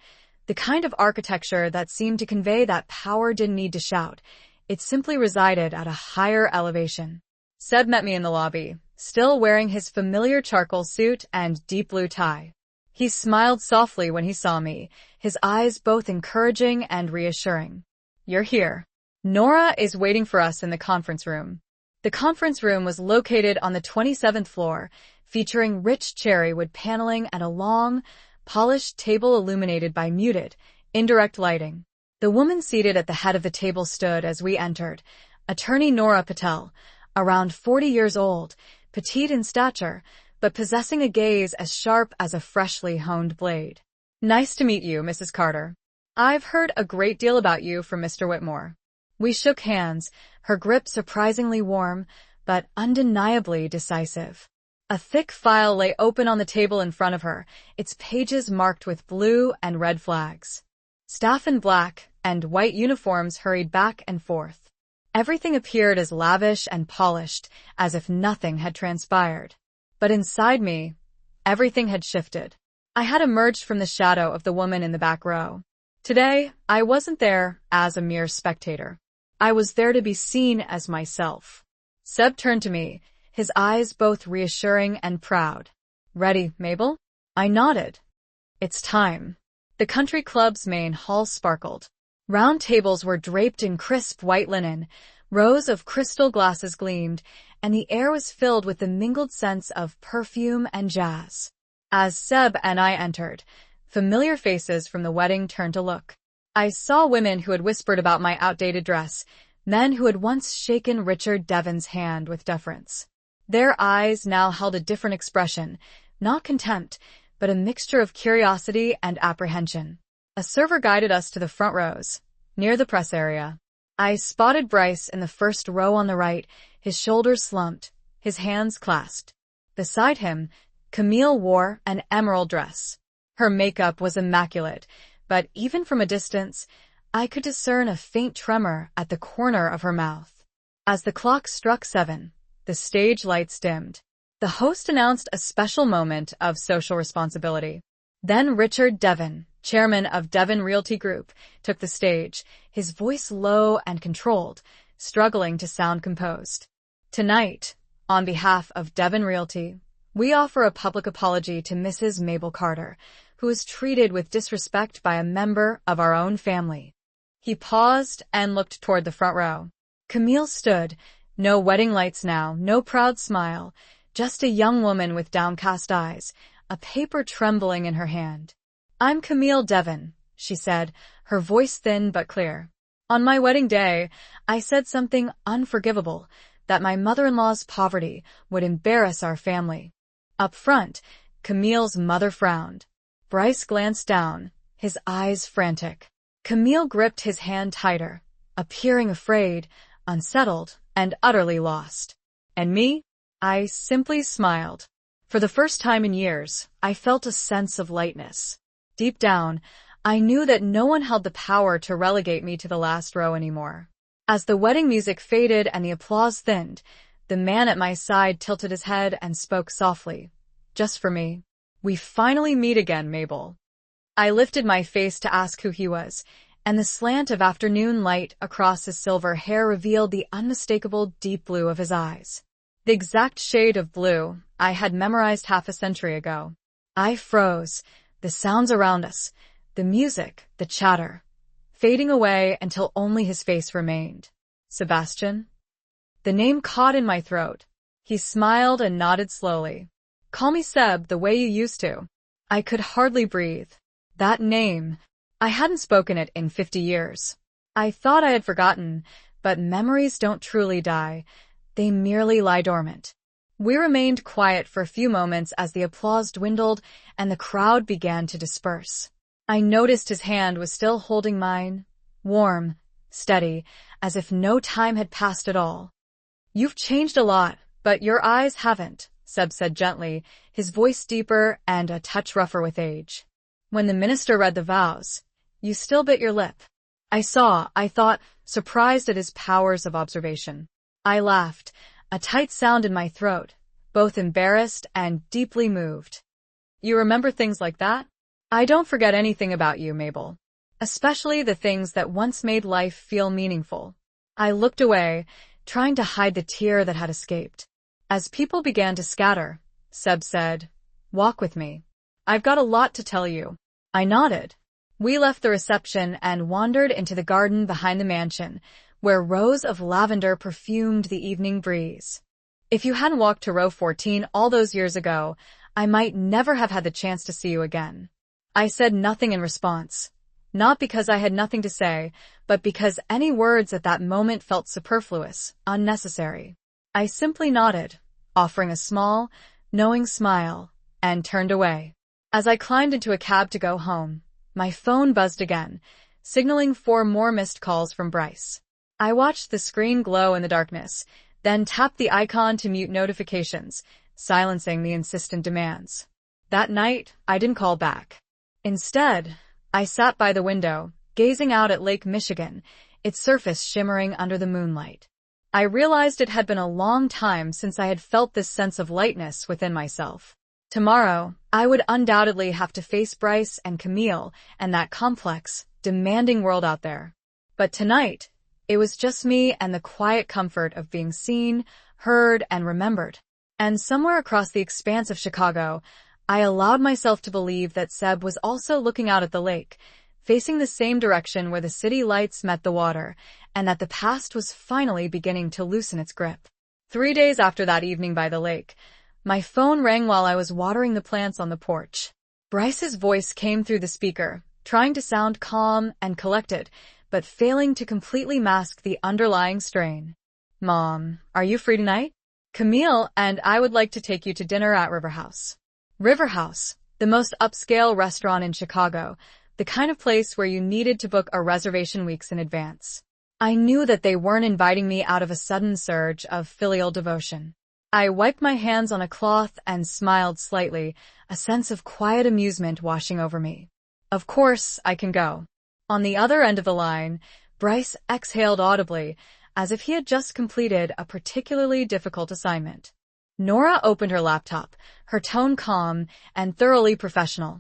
the kind of architecture that seemed to convey that power didn't need to shout. It simply resided at a higher elevation. Seb met me in the lobby, still wearing his familiar charcoal suit and deep blue tie. He smiled softly when he saw me, his eyes both encouraging and reassuring. "You're here. Nora is waiting for us in the conference room." The conference room was located on the 27th floor, featuring rich cherry wood paneling and a long, polished table illuminated by muted, indirect lighting. The woman seated at the head of the table stood as we entered, attorney Nora Patel, around 40 years old, petite in stature, but possessing a gaze as sharp as a freshly honed blade. "Nice to meet you, Mrs. Carter. I've heard a great deal about you from Mr. Whitmore." We shook hands, her grip surprisingly warm, but undeniably decisive. A thick file lay open on the table in front of her, its pages marked with blue and red flags. Staff in black and white uniforms hurried back and forth. Everything appeared as lavish and polished, as if nothing had transpired. But inside me, everything had shifted. I had emerged from the shadow of the woman in the back row. Today, I wasn't there as a mere spectator. I was there to be seen as myself. Seb turned to me, his eyes both reassuring and proud. "Ready, Mabel?" I nodded. "It's time." The country club's main hall sparkled. Round tables were draped in crisp white linen, rows of crystal glasses gleamed, and the air was filled with the mingled scents of perfume and jazz. As Seb and I entered, familiar faces from the wedding turned to look. I saw women who had whispered about my outdated dress, men who had once shaken Richard Devon's hand with deference. Their eyes now held a different expression, not contempt, but a mixture of curiosity and apprehension. A server guided us to the front rows, near the press area. I spotted Bryce in the first row on the right, his shoulders slumped, his hands clasped. Beside him, Camille wore an emerald dress. Her makeup was immaculate, but even from a distance, I could discern a faint tremor at the corner of her mouth. As the clock struck 7, the stage lights dimmed. The host announced a special moment of social responsibility. Then Richard Devon, chairman of Devon Realty Group, took the stage, his voice low and controlled, struggling to sound composed. Tonight, on behalf of Devon Realty, we offer a public apology to Mrs. Mabel Carter, who was treated with disrespect by a member of our own family. He paused and looked toward the front row. Camille stood, no wedding lights now, no proud smile, just a young woman with downcast eyes, a paper trembling in her hand. "I'm Camille Devon," she said, her voice thin but clear. "On my wedding day, I said something unforgivable, that my mother-in-law's poverty would embarrass our family." Up front, Camille's mother frowned. Bryce glanced down, his eyes frantic. Camille gripped his hand tighter, appearing afraid, unsettled, and utterly lost. And me? I simply smiled. For the first time in years, I felt a sense of lightness. Deep down, I knew that no one held the power to relegate me to the last row anymore. As the wedding music faded and the applause thinned, the man at my side tilted his head and spoke softly. "Just for me. We finally meet again, Mabel." I lifted my face to ask who he was, and the slant of afternoon light across his silver hair revealed the unmistakable deep blue of his eyes. The exact shade of blue I had memorized half a century ago. I froze, the sounds around us, the music, the chatter, fading away until only his face remained. "Sebastian?" The name caught in my throat. He smiled and nodded slowly. "Call me Seb the way you used to." I could hardly breathe. That name, I hadn't spoken it in 50 years. I thought I had forgotten, but memories don't truly die. They merely lie dormant. We remained quiet for a few moments as the applause dwindled and the crowd began to disperse. I noticed his hand was still holding mine, warm, steady, as if no time had passed at all. "You've changed a lot, but your eyes haven't," Seb said gently, his voice deeper and a touch rougher with age. "When the minister read the vows, you still bit your lip." I thought, surprised at his powers of observation. I laughed, a tight sound in my throat, both embarrassed and deeply moved. "You remember things like that?" "I don't forget anything about you, Mabel. Especially the things that once made life feel meaningful." I looked away, trying to hide the tear that had escaped. As people began to scatter, Seb said, "Walk with me. I've got a lot to tell you." I nodded. We left the reception and wandered into the garden behind the mansion, where rows of lavender perfumed the evening breeze. "If you hadn't walked to row 14 all those years ago, I might never have had the chance to see you again." I said nothing in response. Not because I had nothing to say, but because any words at that moment felt superfluous, unnecessary. I simply nodded, offering a small, knowing smile, and turned away. As I climbed into a cab to go home, my phone buzzed again, signaling 4 more missed calls from Bryce. I watched the screen glow in the darkness, then tapped the icon to mute notifications, silencing the insistent demands. That night, I didn't call back. Instead, I sat by the window, gazing out at Lake Michigan, its surface shimmering under the moonlight. I realized it had been a long time since I had felt this sense of lightness within myself. Tomorrow, I would undoubtedly have to face Bryce and Camille and that complex, demanding world out there. But tonight, it was just me and the quiet comfort of being seen, heard, and remembered. And somewhere across the expanse of Chicago, I allowed myself to believe that Seb was also looking out at the lake, facing the same direction where the city lights met the water, and that the past was finally beginning to loosen its grip. 3 days after that evening by the lake, my phone rang while I was watering the plants on the porch. Bryce's voice came through the speaker, trying to sound calm and collected, but failing to completely mask the underlying strain. "Mom, are you free tonight? Camille and I would like to take you to dinner at River House." River House, the most upscale restaurant in Chicago, the kind of place where you needed to book a reservation weeks in advance. I knew that they weren't inviting me out of a sudden surge of filial devotion. I wiped my hands on a cloth and smiled slightly, a sense of quiet amusement washing over me. "Of course, I can go." On the other end of the line, Bryce exhaled audibly, as if he had just completed a particularly difficult assignment. Nora opened her laptop, her tone calm and thoroughly professional.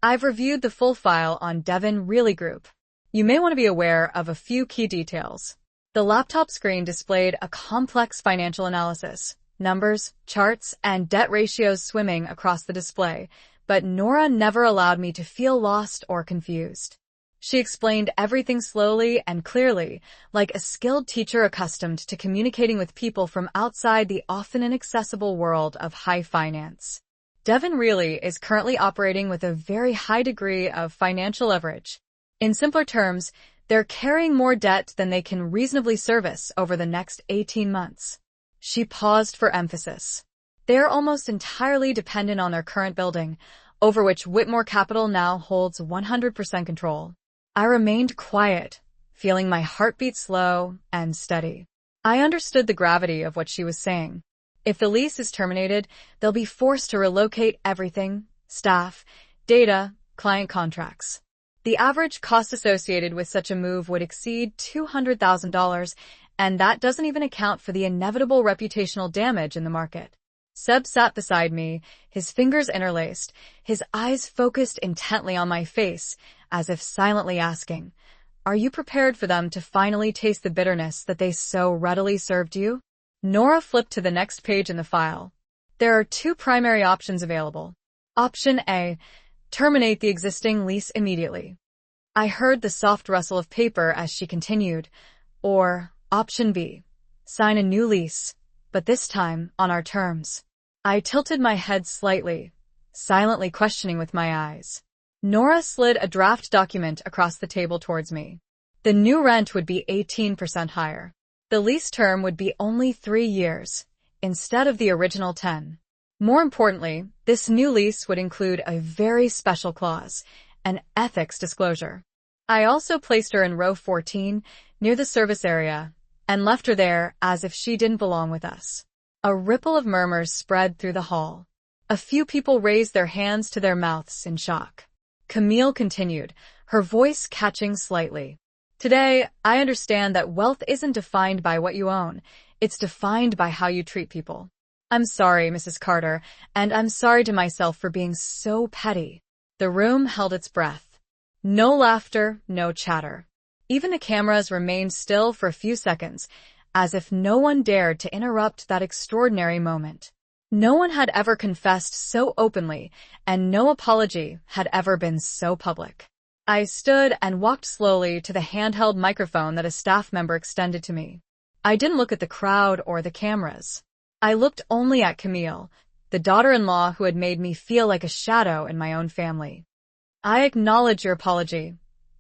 "I've reviewed the full file on Devon Really Group. You may want to be aware of a few key details." The laptop screen displayed a complex financial analysis, numbers, charts, and debt ratios swimming across the display, but Nora never allowed me to feel lost or confused. She explained everything slowly and clearly, like a skilled teacher accustomed to communicating with people from outside the often inaccessible world of high finance. Devon Really is currently operating with a very high degree of financial leverage. In simpler terms, they're carrying more debt than they can reasonably service over the next 18 months. She paused for emphasis. They are almost entirely dependent on their current building, over which Whitmore Capital now holds 100% control. I remained quiet, feeling my heartbeat slow and steady. I understood the gravity of what she was saying. If the lease is terminated, they'll be forced to relocate everything: staff, data, client contracts. The average cost associated with such a move would exceed $200,000, and that doesn't even account for the inevitable reputational damage in the market. Seb sat beside me, his fingers interlaced, his eyes focused intently on my face, as if silently asking, "Are you prepared for them to finally taste the bitterness that they so readily served you?" Nora flipped to the next page in the file. "There are two primary options available. Option A, terminate the existing lease immediately." I heard the soft rustle of paper as she continued. Or Option B, sign a new lease, but this time on our terms. I tilted my head slightly, silently questioning with my eyes. Nora slid a draft document across the table towards me. The new rent would be 18% higher. The lease term would be only 3 years, instead of the original 10. More importantly, this new lease would include a very special clause, an ethics disclosure. I also placed her in row 14, near the service area, and left her there as if she didn't belong with us. A ripple of murmurs spread through the hall. A few people raised their hands to their mouths in shock. Camille continued, her voice catching slightly. "Today, I understand that wealth isn't defined by what you own. It's defined by how you treat people. I'm sorry, Mrs. Carter, and I'm sorry to myself for being so petty." The room held its breath. No laughter, no chatter. Even the cameras remained still for a few seconds, as if no one dared to interrupt that extraordinary moment. No one had ever confessed so openly, and no apology had ever been so public. I stood and walked slowly to the handheld microphone that a staff member extended to me. I didn't look at the crowd or the cameras. I looked only at Camille, the daughter-in-law who had made me feel like a shadow in my own family. "I acknowledge your apology,"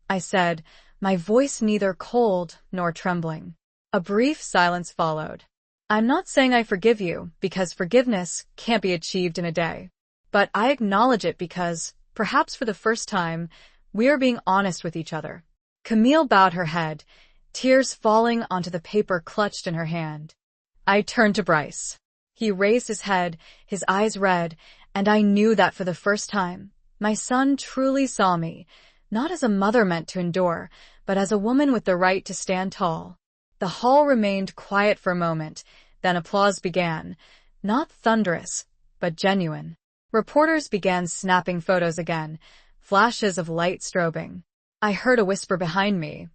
I said, my voice neither cold nor trembling. A brief silence followed. "I'm not saying I forgive you, because forgiveness can't be achieved in a day. But I acknowledge it because, perhaps for the first time, we are being honest with each other." Camille bowed her head, tears falling onto the paper clutched in her hand. I turned to Bryce. He raised his head, his eyes red, and I knew that for the first time, my son truly saw me, not as a mother meant to endure, but as a woman with the right to stand tall. The hall remained quiet for a moment, then applause began, not thunderous, but genuine. Reporters began snapping photos again, flashes of light strobing. I heard a whisper behind me.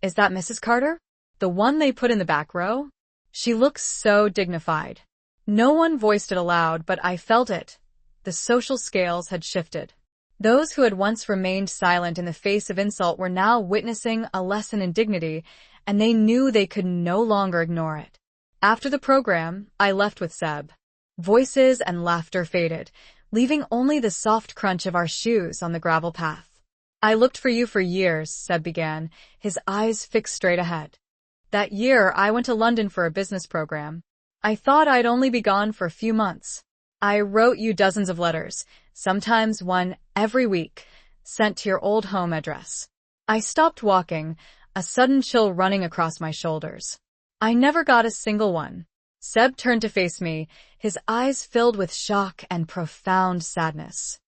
"Is that Mrs. Carter? The one they put in the back row?" She looks so dignified. No one voiced it aloud, but I felt it. The social scales had shifted. Those who had once remained silent in the face of insult were now witnessing a lesson in dignity, and they knew they could no longer ignore it. After the program, I left with Seb. Voices and laughter faded, leaving only the soft crunch of our shoes on the gravel path. I looked for you for years, Seb began, his eyes fixed straight ahead. That year, I went to London for a business program. I thought I'd only be gone for a few months. I wrote you dozens of letters, sometimes one every week, sent to your old home address. I stopped walking, a sudden chill running across my shoulders. I never got a single one. Seb turned to face me, his eyes filled with shock and profound sadness.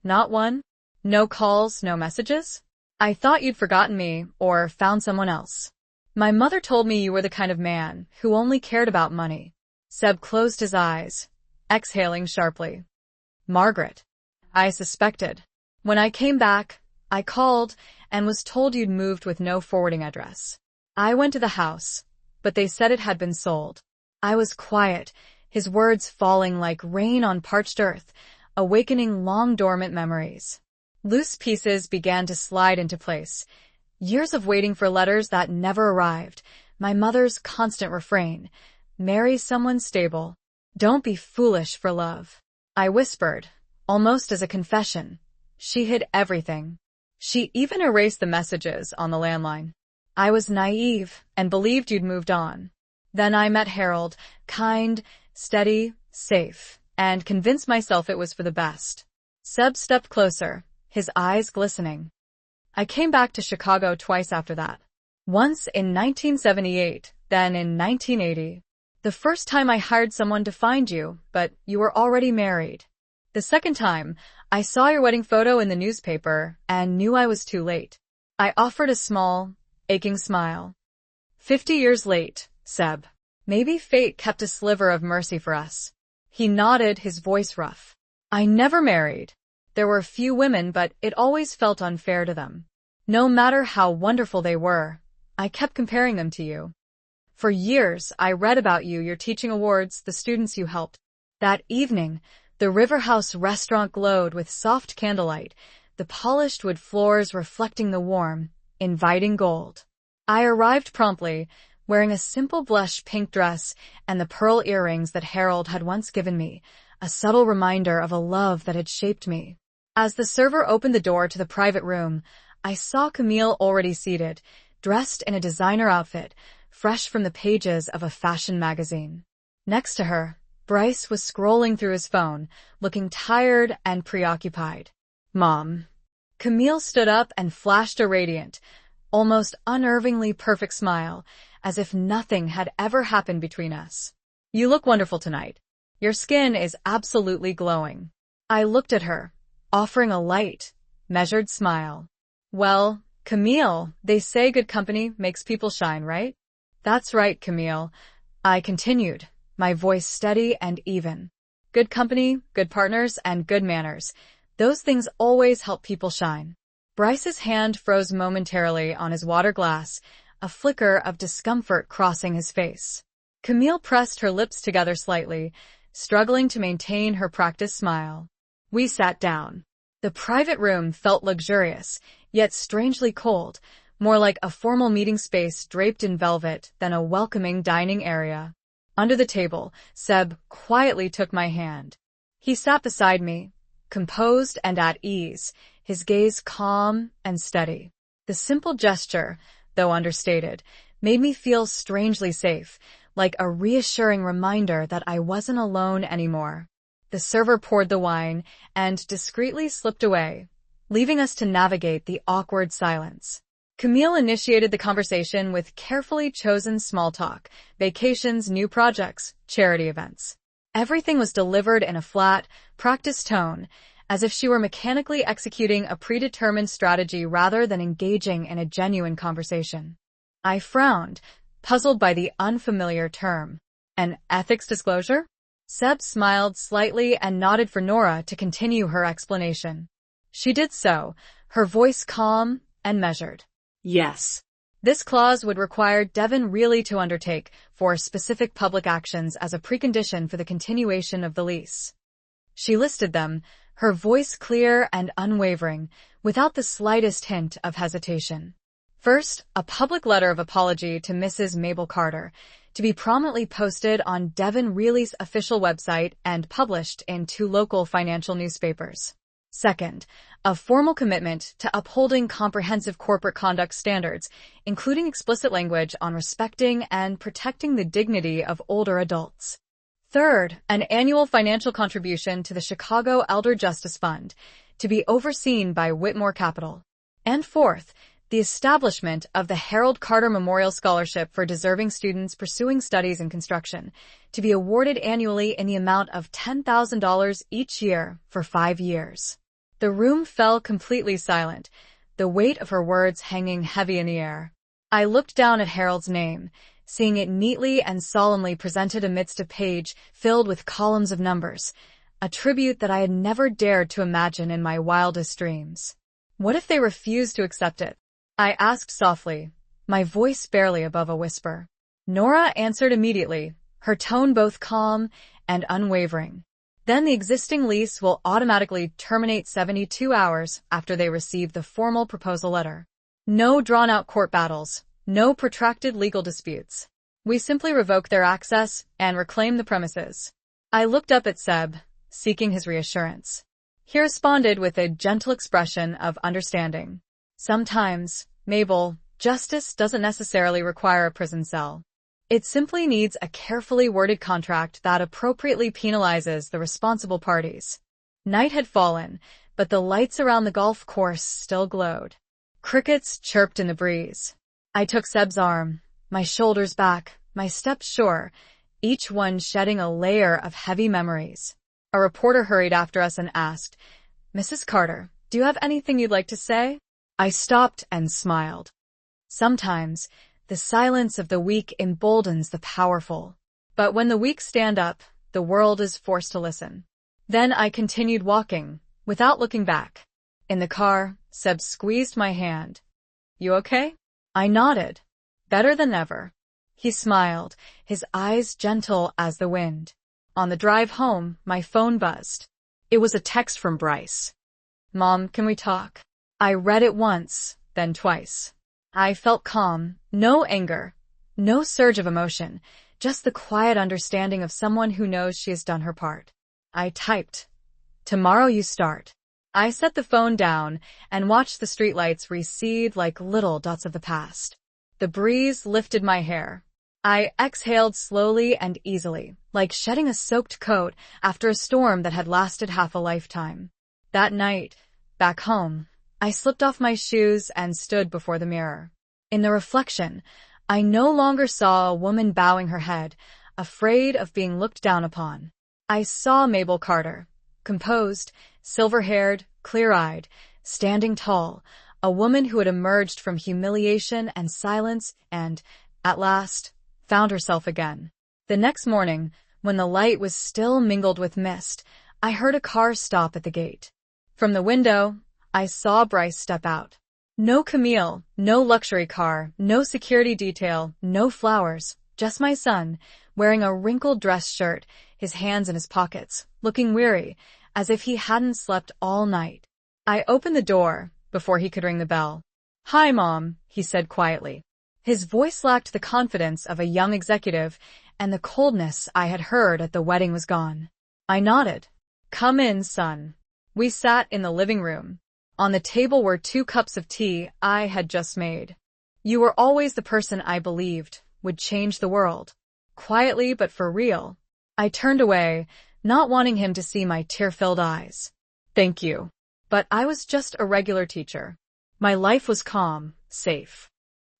Not one? No calls, no messages? I thought you'd forgotten me, or found someone else. My mother told me you were the kind of man who only cared about money. Seb closed his eyes, exhaling sharply. Margaret. I suspected. When I came back, I called and was told you'd moved with no forwarding address. I went to the house, but they said it had been sold. I was quiet, his words falling like rain on parched earth, awakening long-dormant memories. Loose pieces began to slide into place. Years of waiting for letters that never arrived, my mother's constant refrain, marry someone stable. Don't be foolish for love. I whispered, almost as a confession. She hid everything. She even erased the messages on the landline. I was naive and believed you'd moved on. Then I met Harold, kind, steady, safe, and convinced myself it was for the best. Seb stepped closer, his eyes glistening. I came back to Chicago twice after that. Once in 1978, then in 1980. The first time I hired someone to find you, but you were already married. The second time, I saw your wedding photo in the newspaper and knew I was too late. I offered a small, aching smile. 50 years late, Seb. Maybe fate kept a sliver of mercy for us. He nodded, his voice rough. I never married. There were few women, but it always felt unfair to them. No matter how wonderful they were, I kept comparing them to you. For years, I read about you, your teaching awards, the students you helped. That evening, the River House restaurant glowed with soft candlelight, the polished wood floors reflecting the warm, inviting gold. I arrived promptly, wearing a simple blush pink dress and the pearl earrings that Harold had once given me, a subtle reminder of a love that had shaped me. As the server opened the door to the private room, I saw Camille already seated, dressed in a designer outfit, fresh from the pages of a fashion magazine. Next to her, Bryce was scrolling through his phone, looking tired and preoccupied. Mom. Camille stood up and flashed a radiant, almost unnervingly perfect smile, as if nothing had ever happened between us. You look wonderful tonight. Your skin is absolutely glowing. I looked at her, offering a light, measured smile. Well, Camille, they say good company makes people shine, right? That's right, Camille. I continued, my voice steady and even. Good company, good partners, and good manners. Those things always help people shine. Bryce's hand froze momentarily on his water glass, a flicker of discomfort crossing his face. Camille pressed her lips together slightly, struggling to maintain her practiced smile. We sat down. The private room felt luxurious, yet strangely cold, more like a formal meeting space draped in velvet than a welcoming dining area. Under the table, Seb quietly took my hand. He sat beside me, composed and at ease, his gaze calm and steady. The simple gesture, though understated, made me feel strangely safe, like a reassuring reminder that I wasn't alone anymore. The server poured the wine and discreetly slipped away, leaving us to navigate the awkward silence. Camille initiated the conversation with carefully chosen small talk, vacations, new projects, charity events. Everything was delivered in a flat, practiced tone, as if she were mechanically executing a predetermined strategy rather than engaging in a genuine conversation. I frowned, puzzled by the unfamiliar term. An ethics disclosure? Seb smiled slightly and nodded for Nora to continue her explanation. She did so, her voice calm and measured. Yes. This clause would require Devon really to undertake for specific public actions as a precondition for the continuation of the lease. She listed them, her voice clear and unwavering, without the slightest hint of hesitation. First, a public letter of apology to Mrs. Mabel Carter, to be prominently posted on Devon Reilly's official website and published in 2 local financial newspapers. Second, a formal commitment to upholding comprehensive corporate conduct standards, including explicit language on respecting and protecting the dignity of older adults. Third, an annual financial contribution to the Chicago Elder Justice Fund, to be overseen by Whitmore Capital. And fourth, the establishment of the Harold Carter Memorial Scholarship for deserving students pursuing studies in construction, to be awarded annually in the amount of $10,000 each year for 5 years. The room fell completely silent, the weight of her words hanging heavy in the air. I looked down at Harold's name, seeing it neatly and solemnly presented amidst a page filled with columns of numbers, a tribute that I had never dared to imagine in my wildest dreams. What if they refused to accept it? I asked softly, my voice barely above a whisper. Nora answered immediately, her tone both calm and unwavering. Then the existing lease will automatically terminate 72 hours after they receive the formal proposal letter. No drawn-out court battles, no protracted legal disputes. We simply revoke their access and reclaim the premises. I looked up at Seb, seeking his reassurance. He responded with a gentle expression of understanding. Sometimes, Mabel, justice doesn't necessarily require a prison cell. It simply needs a carefully worded contract that appropriately penalizes the responsible parties. Night had fallen, but the lights around the golf course still glowed. Crickets chirped in the breeze. I took Seb's arm, my shoulders back, my steps sure, each one shedding a layer of heavy memories. A reporter hurried after us and asked, Mrs. Carter, do you have anything you'd like to say? I stopped and smiled. Sometimes, the silence of the weak emboldens the powerful. But when the weak stand up, the world is forced to listen. Then I continued walking, without looking back. In the car, Seb squeezed my hand. You okay? I nodded. Better than ever. He smiled, his eyes gentle as the wind. On the drive home, my phone buzzed. It was a text from Bryce. Mom, can we talk? I read it once, then twice. I felt calm, no anger, no surge of emotion, just the quiet understanding of someone who knows she has done her part. I typed, tomorrow you start. I set the phone down and watched the streetlights recede like little dots of the past. The breeze lifted my hair. I exhaled slowly and easily, like shedding a soaked coat after a storm that had lasted half a lifetime. That night, back home, I slipped off my shoes and stood before the mirror. In the reflection, I no longer saw a woman bowing her head, afraid of being looked down upon. I saw Mabel Carter, composed, silver-haired, clear-eyed, standing tall, a woman who had emerged from humiliation and silence and, at last, found herself again. The next morning, when the light was still mingled with mist, I heard a car stop at the gate. From the window, I saw Bryce step out. No Camille, no luxury car, no security detail, no flowers, just my son, wearing a wrinkled dress shirt, his hands in his pockets, looking weary, as if he hadn't slept all night. I opened the door before he could ring the bell. Hi, Mom, he said quietly. His voice lacked the confidence of a young executive, and the coldness I had heard at the wedding was gone. I nodded. Come in, son. We sat in the living room. On the table were 2 cups of tea I had just made. You were always the person I believed would change the world. Quietly but for real. I turned away, not wanting him to see my tear-filled eyes. Thank you. But I was just a regular teacher. My life was calm, safe.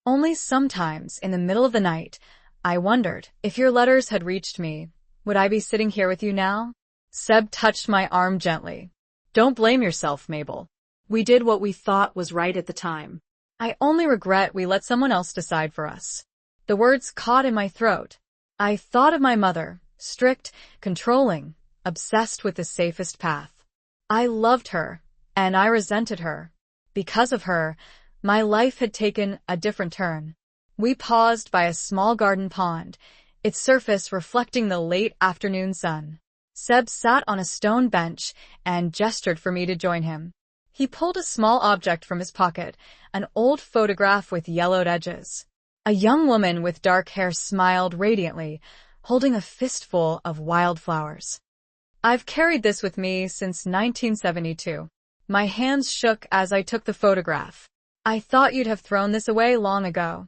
Only sometimes, in the middle of the night, I wondered if your letters had reached me, would I be sitting here with you now? Seb touched my arm gently. Don't blame yourself, Mabel. We did what we thought was right at the time. I only regret we let someone else decide for us. The words caught in my throat. I thought of my mother, strict, controlling, obsessed with the safest path. I loved her, and I resented her. Because of her, my life had taken a different turn. We paused by a small garden pond, its surface reflecting the late afternoon sun. Seb sat on a stone bench and gestured for me to join him. He pulled a small object from his pocket, an old photograph with yellowed edges. A young woman with dark hair smiled radiantly, holding a fistful of wildflowers. I've carried this with me since 1972. My hands shook as I took the photograph. I thought you'd have thrown this away long ago.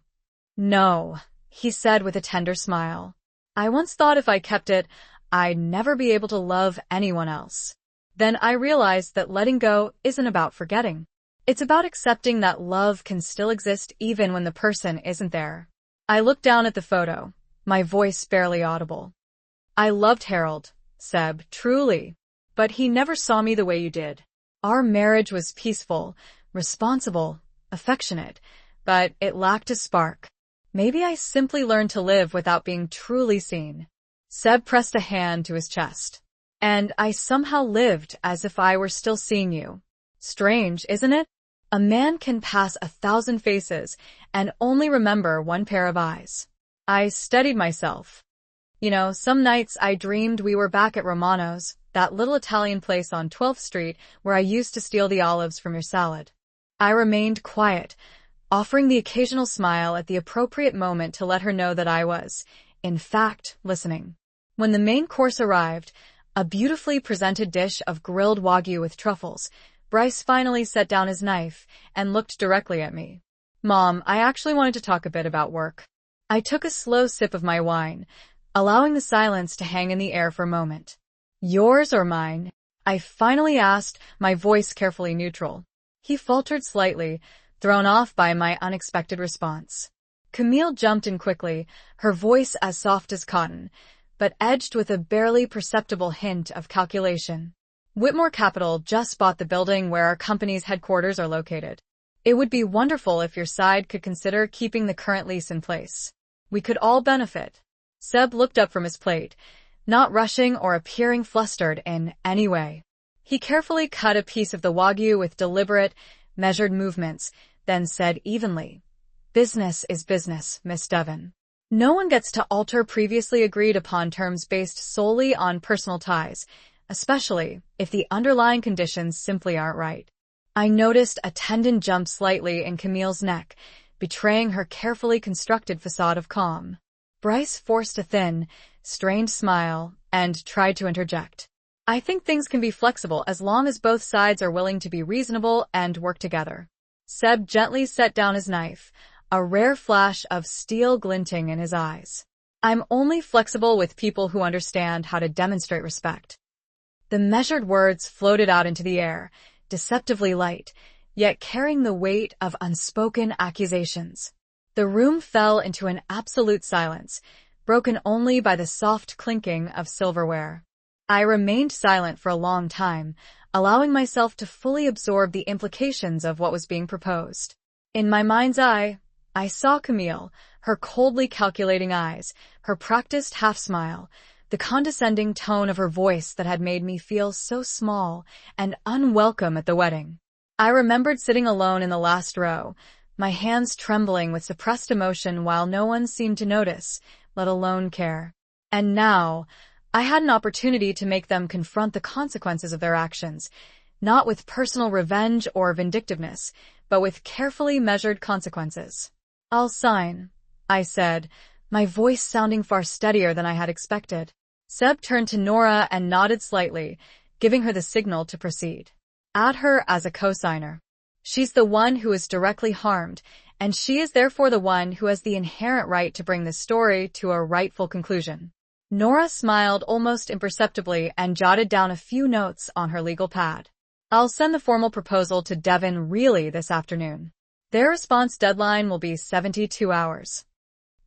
No, he said with a tender smile. I once thought if I kept it, I'd never be able to love anyone else. Then I realized that letting go isn't about forgetting. It's about accepting that love can still exist even when the person isn't there. I looked down at the photo, my voice barely audible. I loved Harold, Seb, truly. But he never saw me the way you did. Our marriage was peaceful, responsible, affectionate, but it lacked a spark. Maybe I simply learned to live without being truly seen. Seb pressed a hand to his chest. And I somehow lived as if I were still seeing you. Strange, isn't it? A man can pass 1,000 faces and only remember one pair of eyes. I steadied myself. Some nights I dreamed we were back at Romano's, that little Italian place on 12th Street where I used to steal the olives from your salad. I remained quiet, offering the occasional smile at the appropriate moment to let her know that I was, in fact, listening. When the main course arrived, a beautifully presented dish of grilled wagyu with truffles, Bryce finally set down his knife and looked directly at me. Mom, I actually wanted to talk a bit about work. I took a slow sip of my wine, allowing the silence to hang in the air for a moment. Yours or mine? I finally asked, my voice carefully neutral. He faltered slightly, thrown off by my unexpected response. Camille jumped in quickly, her voice as soft as cotton, but edged with a barely perceptible hint of calculation. Whitmore Capital just bought the building where our company's headquarters are located. It would be wonderful if your side could consider keeping the current lease in place. We could all benefit. Seb looked up from his plate, not rushing or appearing flustered in any way. He carefully cut a piece of the wagyu with deliberate, measured movements, then said evenly, "Business is business, Miss Devon. No one gets to alter previously agreed upon terms based solely on personal ties, especially if the underlying conditions simply aren't right." I noticed a tendon jump slightly in Camille's neck, betraying her carefully constructed facade of calm. Bryce forced a thin, strained smile and tried to interject. I think things can be flexible as long as both sides are willing to be reasonable and work together. Seb gently set down his knife, a rare flash of steel glinting in his eyes. I'm only flexible with people who understand how to demonstrate respect. The measured words floated out into the air, deceptively light, yet carrying the weight of unspoken accusations. The room fell into an absolute silence, broken only by the soft clinking of silverware. I remained silent for a long time, allowing myself to fully absorb the implications of what was being proposed. In my mind's eye, I saw Camille, her coldly calculating eyes, her practiced half-smile, the condescending tone of her voice that had made me feel so small and unwelcome at the wedding. I remembered sitting alone in the last row, my hands trembling with suppressed emotion while no one seemed to notice, let alone care. And now, I had an opportunity to make them confront the consequences of their actions, not with personal revenge or vindictiveness, but with carefully measured consequences. "I'll sign," I said, my voice sounding far steadier than I had expected. Seb turned to Nora and nodded slightly, giving her the signal to proceed. "Add her as a co-signer. She's the one who is directly harmed, and she is therefore the one who has the inherent right to bring this story to a rightful conclusion." Nora smiled almost imperceptibly and jotted down a few notes on her legal pad. "I'll send the formal proposal to Devon really this afternoon. Their response deadline will be 72 hours.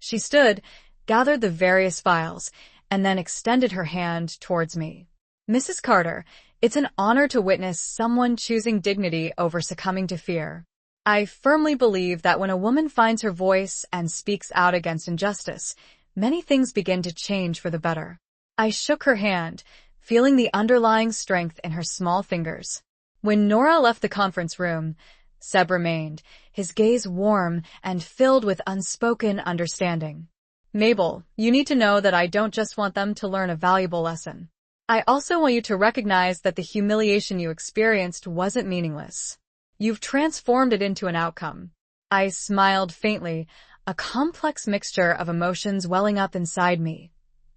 She stood, gathered the various files, and then extended her hand towards me. "Mrs. Carter, it's an honor to witness someone choosing dignity over succumbing to fear. I firmly believe that when a woman finds her voice and speaks out against injustice, many things begin to change for the better." I shook her hand, feeling the underlying strength in her small fingers. When Nora left the conference room, Seb remained, his gaze warm and filled with unspoken understanding. "Mabel, you need to know that I don't just want them to learn a valuable lesson. I also want you to recognize that the humiliation you experienced wasn't meaningless. You've transformed it into an outcome. I smiled faintly, a complex mixture of emotions welling up inside me.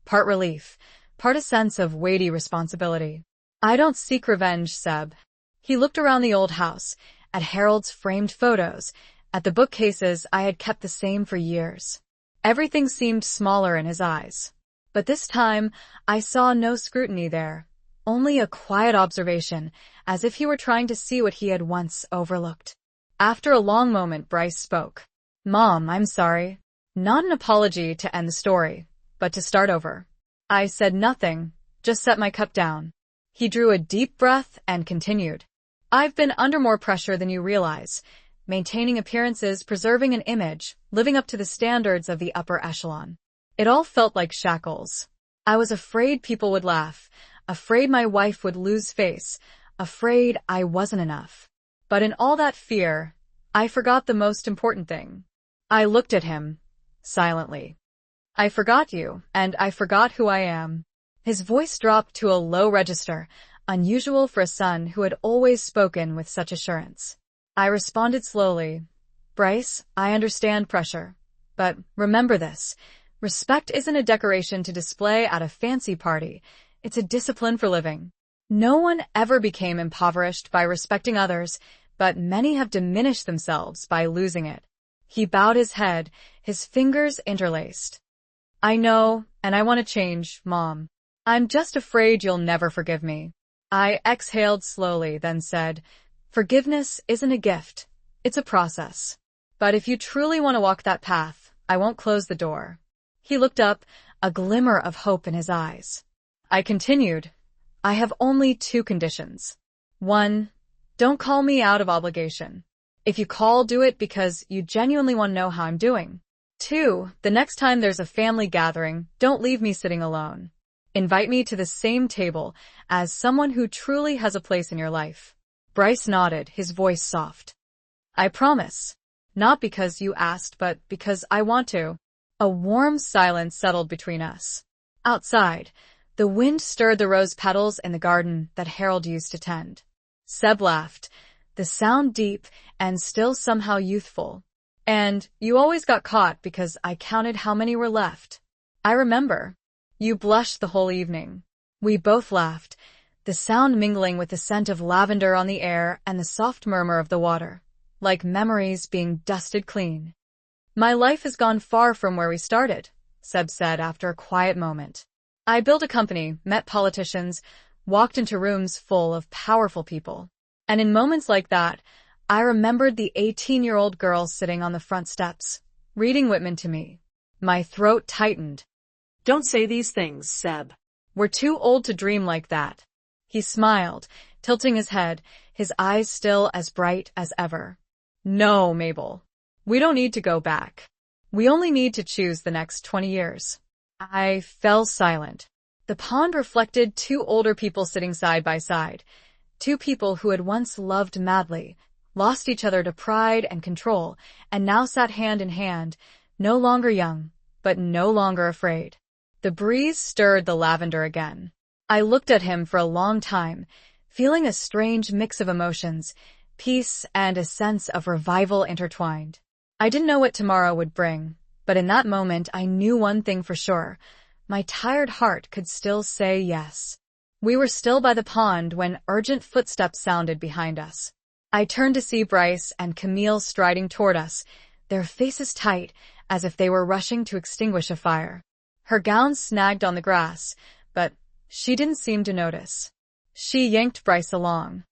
Part relief, part a sense of weighty responsibility. I don't seek revenge, Seb. He looked around the old house, at Harold's framed photos, at the bookcases I had kept the same for years. Everything seemed smaller in his eyes. But this time, I saw no scrutiny there, only a quiet observation, as if he were trying to see what he had once overlooked. After a long moment, Bryce spoke. Mom, I'm sorry. Not an apology to end the story, but to start over. I said nothing, just set my cup down. He drew a deep breath and continued. I've been under more pressure than you realize, maintaining appearances, preserving an image, living up to the standards of the upper echelon. It all felt like shackles. I was afraid people would laugh, afraid my wife would lose face, afraid I wasn't enough. But in all that fear, I forgot the most important thing. I looked at him, silently. I forgot you, and I forgot who I am. His voice dropped to a low register, unusual for a son who had always spoken with such assurance. I responded slowly. Bryce, I understand pressure. But remember this. Respect isn't a decoration to display at a fancy party. It's a discipline for living. No one ever became impoverished by respecting others, but many have diminished themselves by losing it. He bowed his head, his fingers interlaced. I know, and I want to change, Mom. I'm just afraid you'll never forgive me. I exhaled slowly, then said, Forgiveness isn't a gift. It's a process. But if you truly want to walk that path, I won't close the door. He looked up, a glimmer of hope in his eyes. I continued, I have only 2 conditions. 1, don't call me out of obligation. If you call, do it because you genuinely want to know how I'm doing. 2, the next time there's a family gathering, don't leave me sitting alone. Invite me to the same table as someone who truly has a place in your life. Bryce nodded, his voice soft. I promise. Not because you asked, but because I want to. A warm silence settled between us. Outside, the wind stirred the rose petals in the garden that Harold used to tend. Seb laughed, the sound deep and still somehow youthful. And you always got caught because I counted how many were left. I remember. You blushed the whole evening. We both laughed, the sound mingling with the scent of lavender on the air and the soft murmur of the water, like memories being dusted clean. My life has gone far from where we started, Seb said after a quiet moment. I built a company, met politicians, walked into rooms full of powerful people. And in moments like that, I remembered the 18-year-old girl sitting on the front steps, reading Whitman to me. My throat tightened. Don't say these things, Seb. We're too old to dream like that. He smiled, tilting his head, his eyes still as bright as ever. No, Mabel. We don't need to go back. We only need to choose the next 20 years. I fell silent. The pond reflected 2 older people sitting side by side. 2 people who had once loved madly, lost each other to pride and control, and now sat hand in hand, no longer young, but no longer afraid. The breeze stirred the lavender again. I looked at him for a long time, feeling a strange mix of emotions, peace and a sense of revival intertwined. I didn't know what tomorrow would bring, but in that moment I knew one thing for sure. My tired heart could still say yes. We were still by the pond when urgent footsteps sounded behind us. I turned to see Bryce and Camille striding toward us, their faces tight, as if they were rushing to extinguish a fire. Her gown snagged on the grass, but she didn't seem to notice. She yanked Bryce along.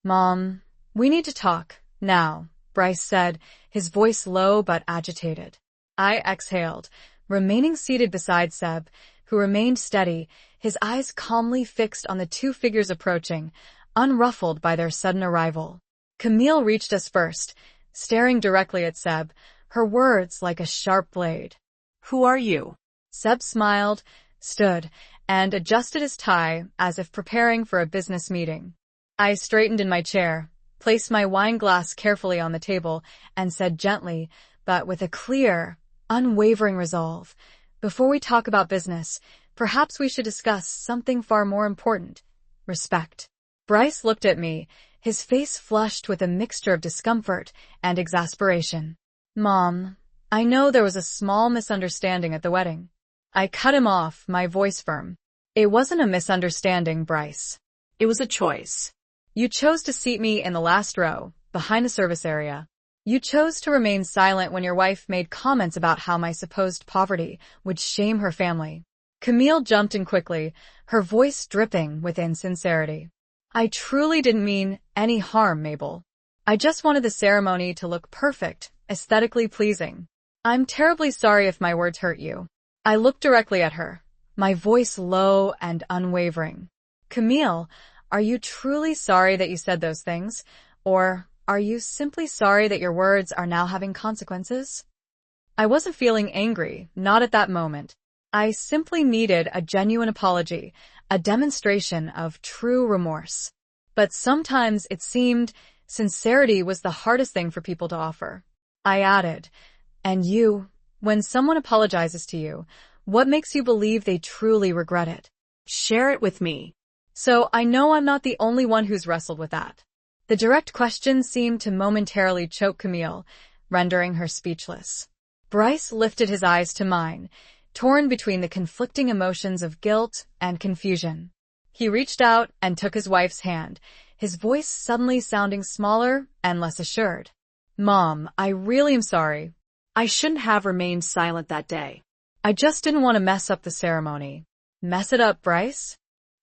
Mom, we need to talk, now, Bryce said, his voice low but agitated. I exhaled, remaining seated beside Seb, who remained steady, his eyes calmly fixed on the 2 figures approaching, unruffled by their sudden arrival. Camille reached us first, staring directly at Seb, her words like a sharp blade. Who are you? Seb smiled, stood, and adjusted his tie as if preparing for a business meeting. I straightened in my chair, placed my wine glass carefully on the table, and said gently, but with a clear, unwavering resolve, before we talk about business, Perhaps we should discuss something far more important. Respect. Bryce looked at me, his face flushed with a mixture of discomfort and exasperation. Mom, I know there was a small misunderstanding at the wedding. I cut him off, my voice firm. It wasn't a misunderstanding, Bryce. It was a choice. You chose to seat me in the last row, behind the service area. You chose to remain silent when your wife made comments about how my supposed poverty would shame her family. Camille jumped in quickly, her voice dripping with insincerity. I truly didn't mean any harm, Mabel. I just wanted the ceremony to look perfect, aesthetically pleasing. I'm terribly sorry if my words hurt you. I looked directly at her, my voice low and unwavering. Camille, are you truly sorry that you said those things? Or are you simply sorry that your words are now having consequences? I wasn't feeling angry, not at that moment. I simply needed a genuine apology, a demonstration of true remorse. But sometimes it seemed sincerity was the hardest thing for people to offer. I added, and you, when someone apologizes to you, what makes you believe they truly regret it? Share it with me. So I know I'm not the only one who's wrestled with that. The direct question seemed to momentarily choke Camille, rendering her speechless. Bryce lifted his eyes to mine, torn between the conflicting emotions of guilt and confusion. He reached out and took his wife's hand, his voice suddenly sounding smaller and less assured. Mom, I really am sorry. I shouldn't have remained silent that day. I just didn't want to mess up the ceremony. Mess it up, Bryce?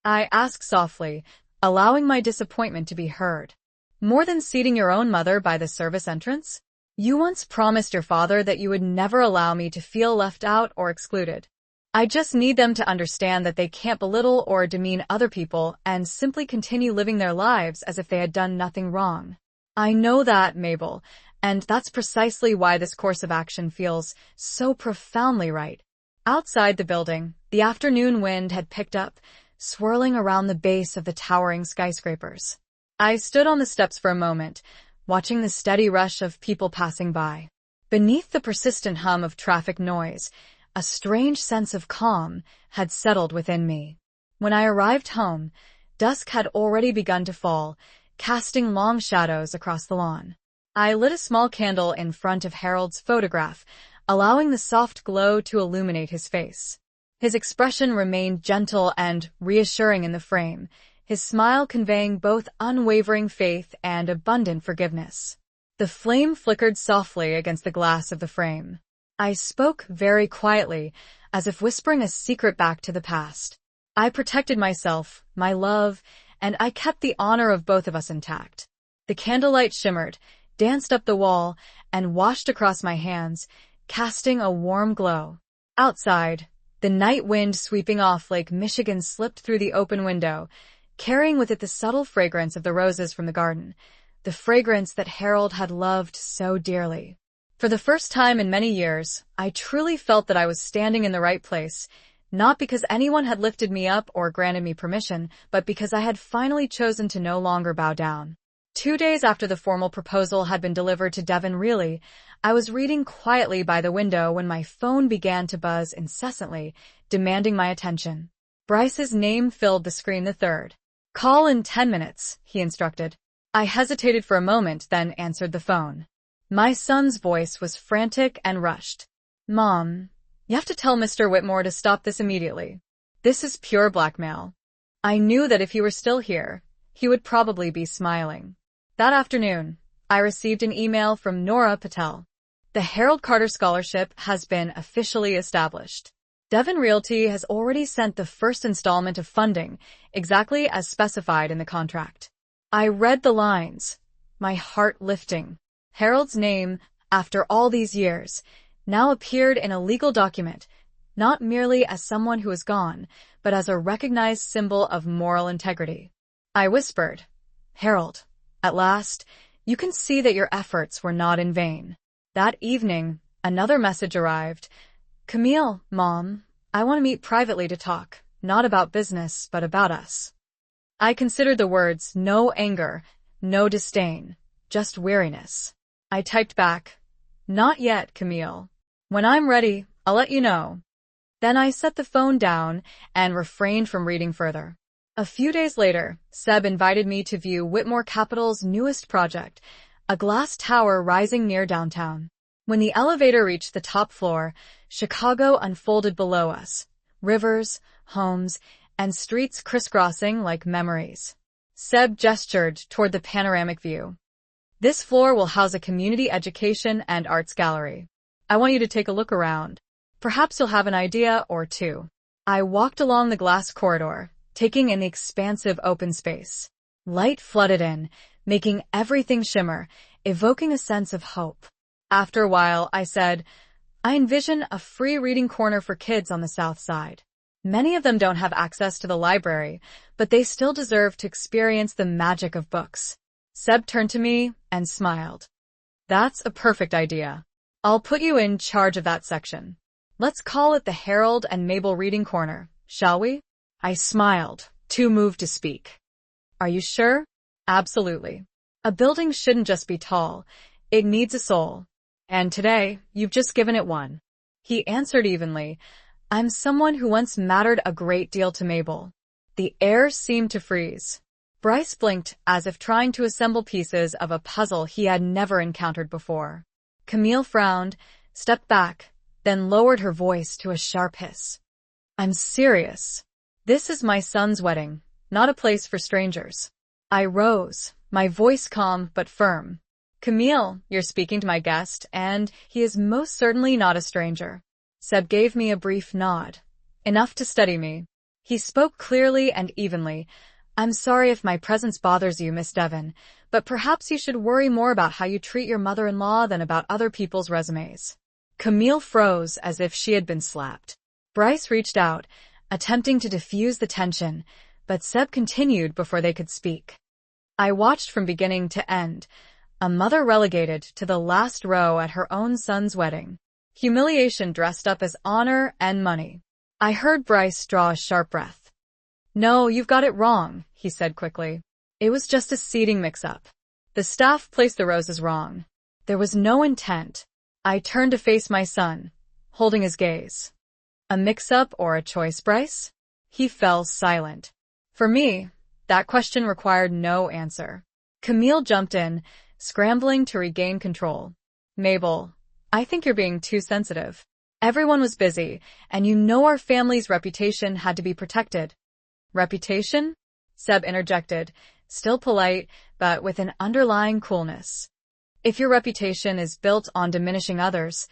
I asked softly, allowing my disappointment to be heard. More than seating your own mother by the service entrance? You once promised your father that you would never allow me to feel left out or excluded. I just need them to understand that they can't belittle or demean other people and simply continue living their lives as if they had done nothing wrong. I know that, Mabel, and that's precisely why this course of action feels so profoundly right. Outside the building, the afternoon wind had picked up, swirling around the base of the towering skyscrapers. I stood on the steps for a moment, watching the steady rush of people passing by. Beneath the persistent hum of traffic noise, a strange sense of calm had settled within me. When I arrived home, dusk had already begun to fall, casting long shadows across the lawn. I lit a small candle in front of Harold's photograph, allowing the soft glow to illuminate his face. His expression remained gentle and reassuring in the frame, his smile conveying both unwavering faith and abundant forgiveness. The flame flickered softly against the glass of the frame. I spoke very quietly, as if whispering a secret back to the past. I protected myself, my love, and I kept the honor of both of us intact. The candlelight shimmered, danced up the wall, and washed across my hands, casting a warm glow. Outside, the night wind sweeping off Lake Michigan slipped through the open window, carrying with it the subtle fragrance of the roses from the garden, the fragrance that Harold had loved so dearly. For the first time in many years, I truly felt that I was standing in the right place, not because anyone had lifted me up or granted me permission, but because I had finally chosen to no longer bow down. 2 days after the formal proposal had been delivered to Devon Reilly, I was reading quietly by the window when my phone began to buzz incessantly, demanding my attention. Bryce's name filled the screen. The third. Call in 10 minutes, he instructed. I hesitated for a moment, then answered the phone. My son's voice was frantic and rushed. Mom, you have to tell Mr. Whitmore to stop this immediately. This is pure blackmail. I knew that if he were still here, he would probably be smiling. That afternoon, I received an email from Nora Patel. The Harold Carter Scholarship has been officially established. Devon Realty has already sent the first installment of funding, exactly as specified in the contract. I read the lines, my heart lifting. Harold's name, after all these years, now appeared in a legal document, not merely as someone who is gone, but as a recognized symbol of moral integrity. I whispered, Harold, at last, you can see that your efforts were not in vain. That evening, another message arrived. Camille, Mom, I want to meet privately to talk, not about business, but about us. I considered the words, no anger, no disdain, just weariness. I typed back, not yet, Camille. When I'm ready, I'll let you know. Then I set the phone down and refrained from reading further. A few days later, Seb invited me to view Whitmore Capital's newest project, a glass tower rising near downtown. When the elevator reached the top floor, Chicago unfolded below us. Rivers, homes, and streets crisscrossing like memories. Seb gestured toward the panoramic view. This floor will house a community education and arts gallery. I want you to take a look around. Perhaps you'll have an idea or two. I walked along the glass corridor, taking in the expansive open space. Light flooded in, making everything shimmer, evoking a sense of hope. After a while, I said, I envision a free reading corner for kids on the south side. Many of them don't have access to the library, but they still deserve to experience the magic of books. Seb turned to me and smiled. That's a perfect idea. I'll put you in charge of that section. Let's call it the Harold and Mabel Reading Corner, shall we? I smiled, too moved to speak. Are you sure? Absolutely. A building shouldn't just be tall. It needs a soul. And today, you've just given it one. He answered evenly. I'm someone who once mattered a great deal to Mabel. The air seemed to freeze. Bryce blinked as if trying to assemble pieces of a puzzle he had never encountered before. Camille frowned, stepped back, then lowered her voice to a sharp hiss. I'm serious. This is my son's wedding, not a place for strangers. I rose, my voice calm but firm. Camille, you're speaking to my guest, and he is most certainly not a stranger. Seb gave me a brief nod. Enough to steady me. He spoke clearly and evenly. I'm sorry if my presence bothers you, Miss Devon, but perhaps you should worry more about how you treat your mother-in-law than about other people's resumes. Camille froze as if she had been slapped. Bryce reached out, attempting to diffuse the tension, but Seb continued before they could speak. I watched from beginning to end, a mother relegated to the last row at her own son's wedding. Humiliation dressed up as honor and money. I heard Bryce draw a sharp breath. No, you've got it wrong, he said quickly. It was just a seating mix-up. The staff placed the roses wrong. There was no intent. I turned to face my son, holding his gaze. A mix-up or a choice, Bryce? He fell silent. For me, that question required no answer. Camille jumped in, scrambling to regain control. Mabel, I think you're being too sensitive. Everyone was busy, and you know our family's reputation had to be protected. Reputation? Seb interjected, still polite, but with an underlying coolness. If your reputation is built on diminishing others,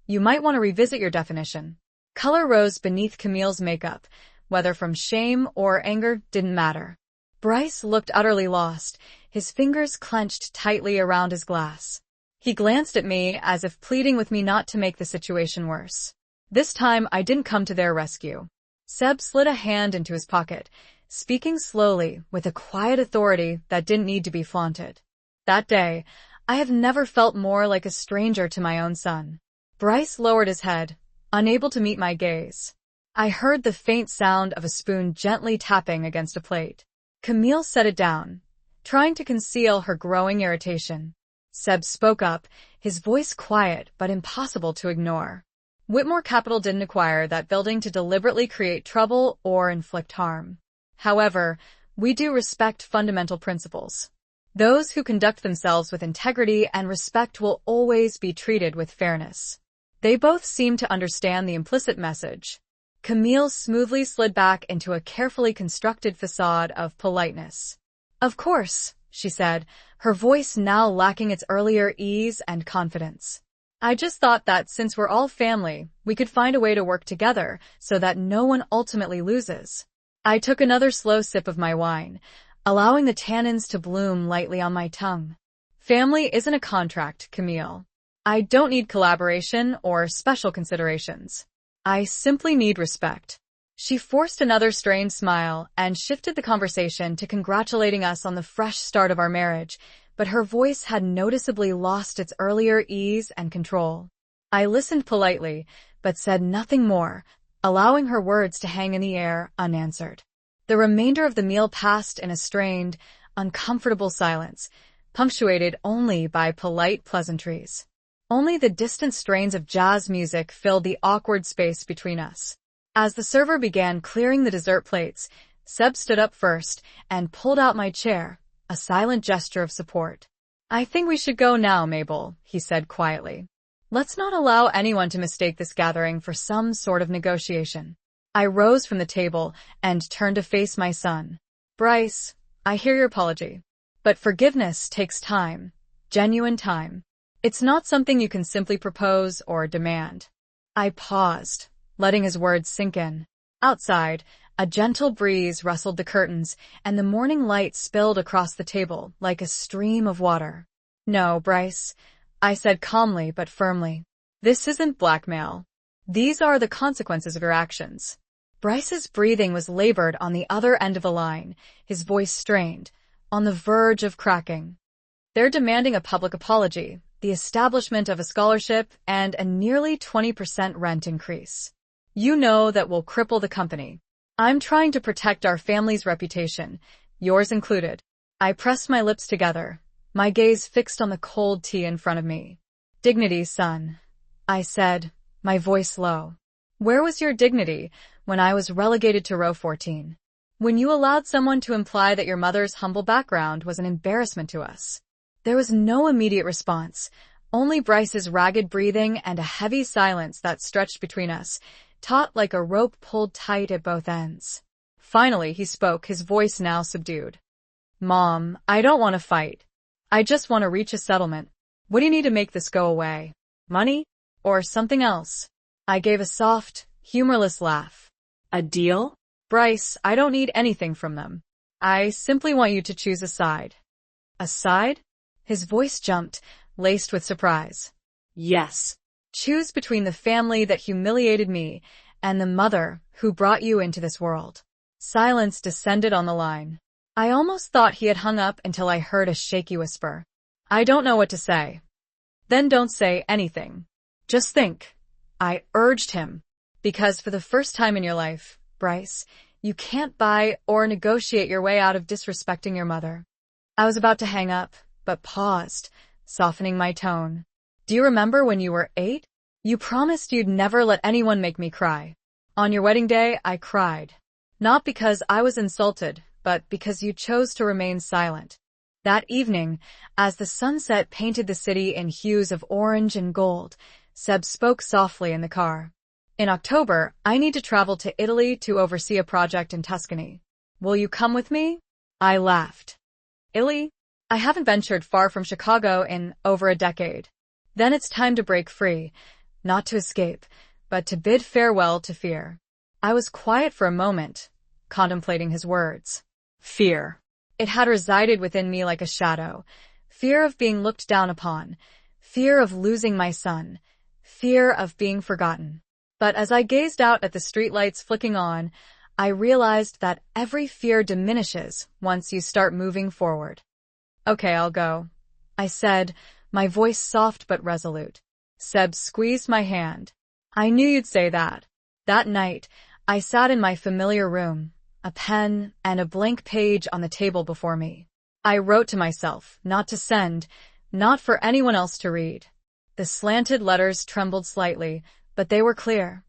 you might want to revisit your definition. Color rose beneath Camille's makeup, whether from shame or anger didn't matter. Bryce looked utterly lost, his fingers clenched tightly around his glass. He glanced at me as if pleading with me not to make the situation worse. This time, I didn't come to their rescue. Seb slid a hand into his pocket, speaking slowly with a quiet authority that didn't need to be flaunted. That day, I have never felt more like a stranger to my own son. Bryce lowered his head, unable to meet my gaze. I heard the faint sound of a spoon gently tapping against a plate. Camille set it down, trying to conceal her growing irritation. Seb spoke up, his voice quiet but impossible to ignore. Whitmore Capital didn't acquire that building to deliberately create trouble or inflict harm. However, we do respect fundamental principles. Those who conduct themselves with integrity and respect will always be treated with fairness. They both seemed to understand the implicit message. Camille smoothly slid back into a carefully constructed facade of politeness. Of course, she said, her voice now lacking its earlier ease and confidence. I just thought that since we're all family, we could find a way to work together so that no one ultimately loses. I took another slow sip of my wine, allowing the tannins to bloom lightly on my tongue. Family isn't a contract, Camille. I don't need collaboration or special considerations. I simply need respect. She forced another strained smile and shifted the conversation to congratulating us on the fresh start of our marriage, but her voice had noticeably lost its earlier ease and control. I listened politely, but said nothing more, allowing her words to hang in the air unanswered. The remainder of the meal passed in a strained, uncomfortable silence, punctuated only by polite pleasantries. Only the distant strains of jazz music filled the awkward space between us. As the server began clearing the dessert plates, Seb stood up first and pulled out my chair, a silent gesture of support. "I think we should go now, Mabel," he said quietly. "Let's not allow anyone to mistake this gathering for some sort of negotiation." I rose from the table and turned to face my son. "Bryce, I hear your apology. But forgiveness takes time. Genuine time. It's not something you can simply propose or demand." I paused, letting his words sink in. Outside, a gentle breeze rustled the curtains, and the morning light spilled across the table like a stream of water. "No, Bryce," I said calmly but firmly. "This isn't blackmail. These are the consequences of your actions." Bryce's breathing was labored on the other end of the line, his voice strained, on the verge of cracking. "They're demanding a public apology, the establishment of a scholarship, and a nearly 20% rent increase. You know that will cripple the company. I'm trying to protect our family's reputation, yours included." I pressed my lips together, my gaze fixed on the cold tea in front of me. "Dignity, son," I said, my voice low. "Where was your dignity when I was relegated to row 14? When you allowed someone to imply that your mother's humble background was an embarrassment to us?" There was no immediate response, only Bryce's ragged breathing and a heavy silence that stretched between us, taut like a rope pulled tight at both ends. Finally, he spoke, his voice now subdued. "Mom, I don't want to fight. I just want to reach a settlement. What do you need to make this go away? Money? Or something else?" I gave a soft, humorless laugh. A deal? "Bryce, I don't need anything from them. I simply want you to choose a side." "A side?" His voice jumped, laced with surprise. "Yes." "Choose between the family that humiliated me and the mother who brought you into this world." Silence descended on the line. I almost thought he had hung up until I heard a shaky whisper. "I don't know what to say." "Then don't say anything. Just think," I urged him. "Because for the first time in your life, Bryce, you can't buy or negotiate your way out of disrespecting your mother." I was about to hang up, but paused, softening my tone. "Do you remember when you were 8? You promised you'd never let anyone make me cry. On your wedding day, I cried. Not because I was insulted, but because you chose to remain silent." That evening, as the sunset painted the city in hues of orange and gold, Seb spoke softly in the car. "In October, I need to travel to Italy to oversee a project in Tuscany. Will you come with me?" I laughed. "Italy? I haven't ventured far from Chicago in over a decade. Then it's time to break free, not to escape, but to bid farewell to fear." I was quiet for a moment, contemplating his words. Fear. It had resided within me like a shadow. Fear of being looked down upon. Fear of losing my son. Fear of being forgotten. But as I gazed out at the streetlights flicking on, I realized that every fear diminishes once you start moving forward. "Okay, I'll go," I said, my voice soft but resolute. Seb squeezed my hand. "I knew you'd say that." That night, I sat in my familiar room, a pen and a blank page on the table before me. I wrote to myself, not to send, not for anyone else to read. The slanted letters trembled slightly, but they were clear.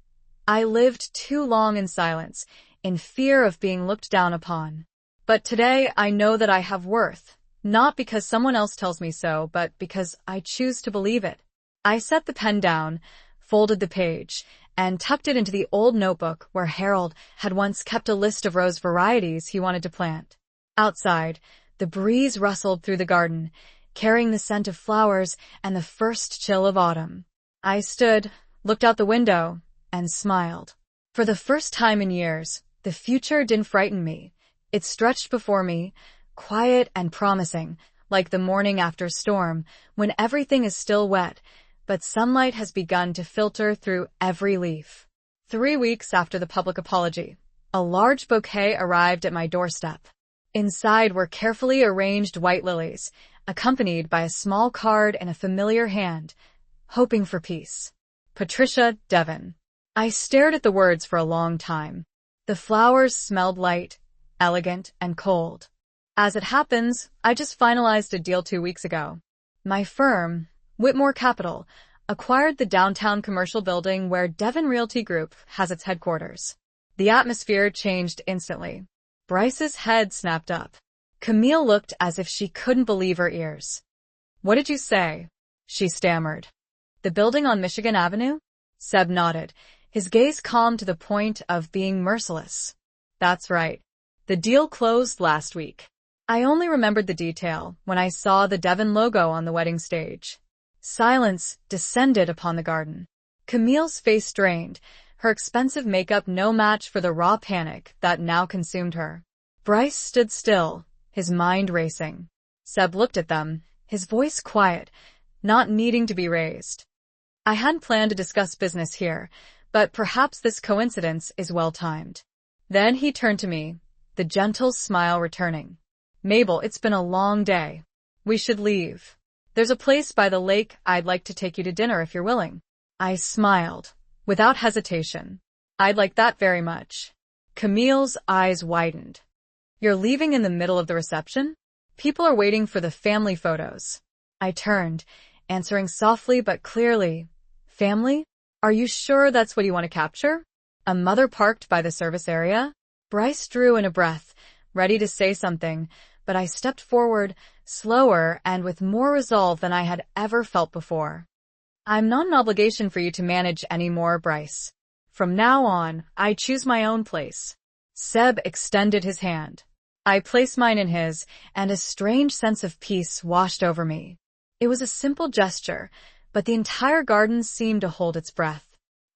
I lived too long in silence, in fear of being looked down upon. But today I know that I have worth. Not because someone else tells me so, but because I choose to believe it. I set the pen down, folded the page, and tucked it into the old notebook where Harold had once kept a list of rose varieties he wanted to plant. Outside, the breeze rustled through the garden, carrying the scent of flowers and the first chill of autumn. I stood, looked out the window, and smiled. For the first time in years, the future didn't frighten me. It stretched before me, quiet and promising, like the morning after a storm, when everything is still wet, but sunlight has begun to filter through every leaf. 3 weeks after the public apology, a large bouquet arrived at my doorstep. Inside were carefully arranged white lilies, accompanied by a small card in a familiar hand, hoping for peace. Patricia Devon. I stared at the words for a long time. The flowers smelled light, elegant, and cold. As it happens, I just finalized a deal 2 weeks ago. My firm, Whitmore Capital, acquired the downtown commercial building where Devon Realty Group has its headquarters. The atmosphere changed instantly. Bryce's head snapped up. Camille looked as if she couldn't believe her ears. "What did you say?" she stammered. "The building on Michigan Avenue?" Seb nodded, his gaze calm to the point of being merciless. "That's right. The deal closed last week." I only remembered the detail when I saw the Devon logo on the wedding stage. Silence descended upon the garden. Camille's face strained, her expensive makeup no match for the raw panic that now consumed her. Bryce stood still, his mind racing. Seb looked at them, his voice quiet, not needing to be raised. "I hadn't planned to discuss business here, but perhaps this coincidence is well-timed." Then he turned to me, the gentle smile returning. "Mabel, it's been a long day. We should leave. There's a place by the lake I'd like to take you to dinner if you're willing." I smiled, without hesitation. "I'd like that very much." Camille's eyes widened. "You're leaving in the middle of the reception? People are waiting for the family photos." I turned, answering softly but clearly. "Family? Are you sure that's what you want to capture? A mother parked by the service area?" Bryce drew in a breath, ready to say something, but I stepped forward, slower and with more resolve than I had ever felt before. "I'm not an obligation for you to manage anymore, Bryce. From now on, I choose my own place." Seb extended his hand. I placed mine in his, and a strange sense of peace washed over me. It was a simple gesture, but the entire garden seemed to hold its breath.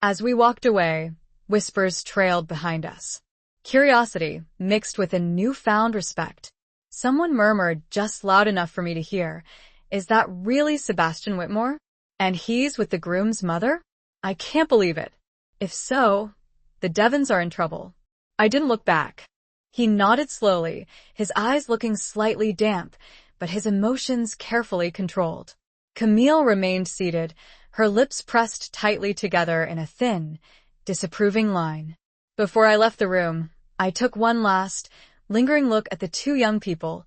As we walked away, whispers trailed behind us. Curiosity mixed with a newfound respect. Someone murmured just loud enough for me to hear, "Is that really Sebastian Whitmore? And he's with the groom's mother? I can't believe it." If so, the Devons are in trouble. I didn't look back. He nodded slowly, his eyes looking slightly damp, but his emotions carefully controlled. Camille remained seated, her lips pressed tightly together in a thin, disapproving line. Before I left the room, I took one last, lingering look at the two young people,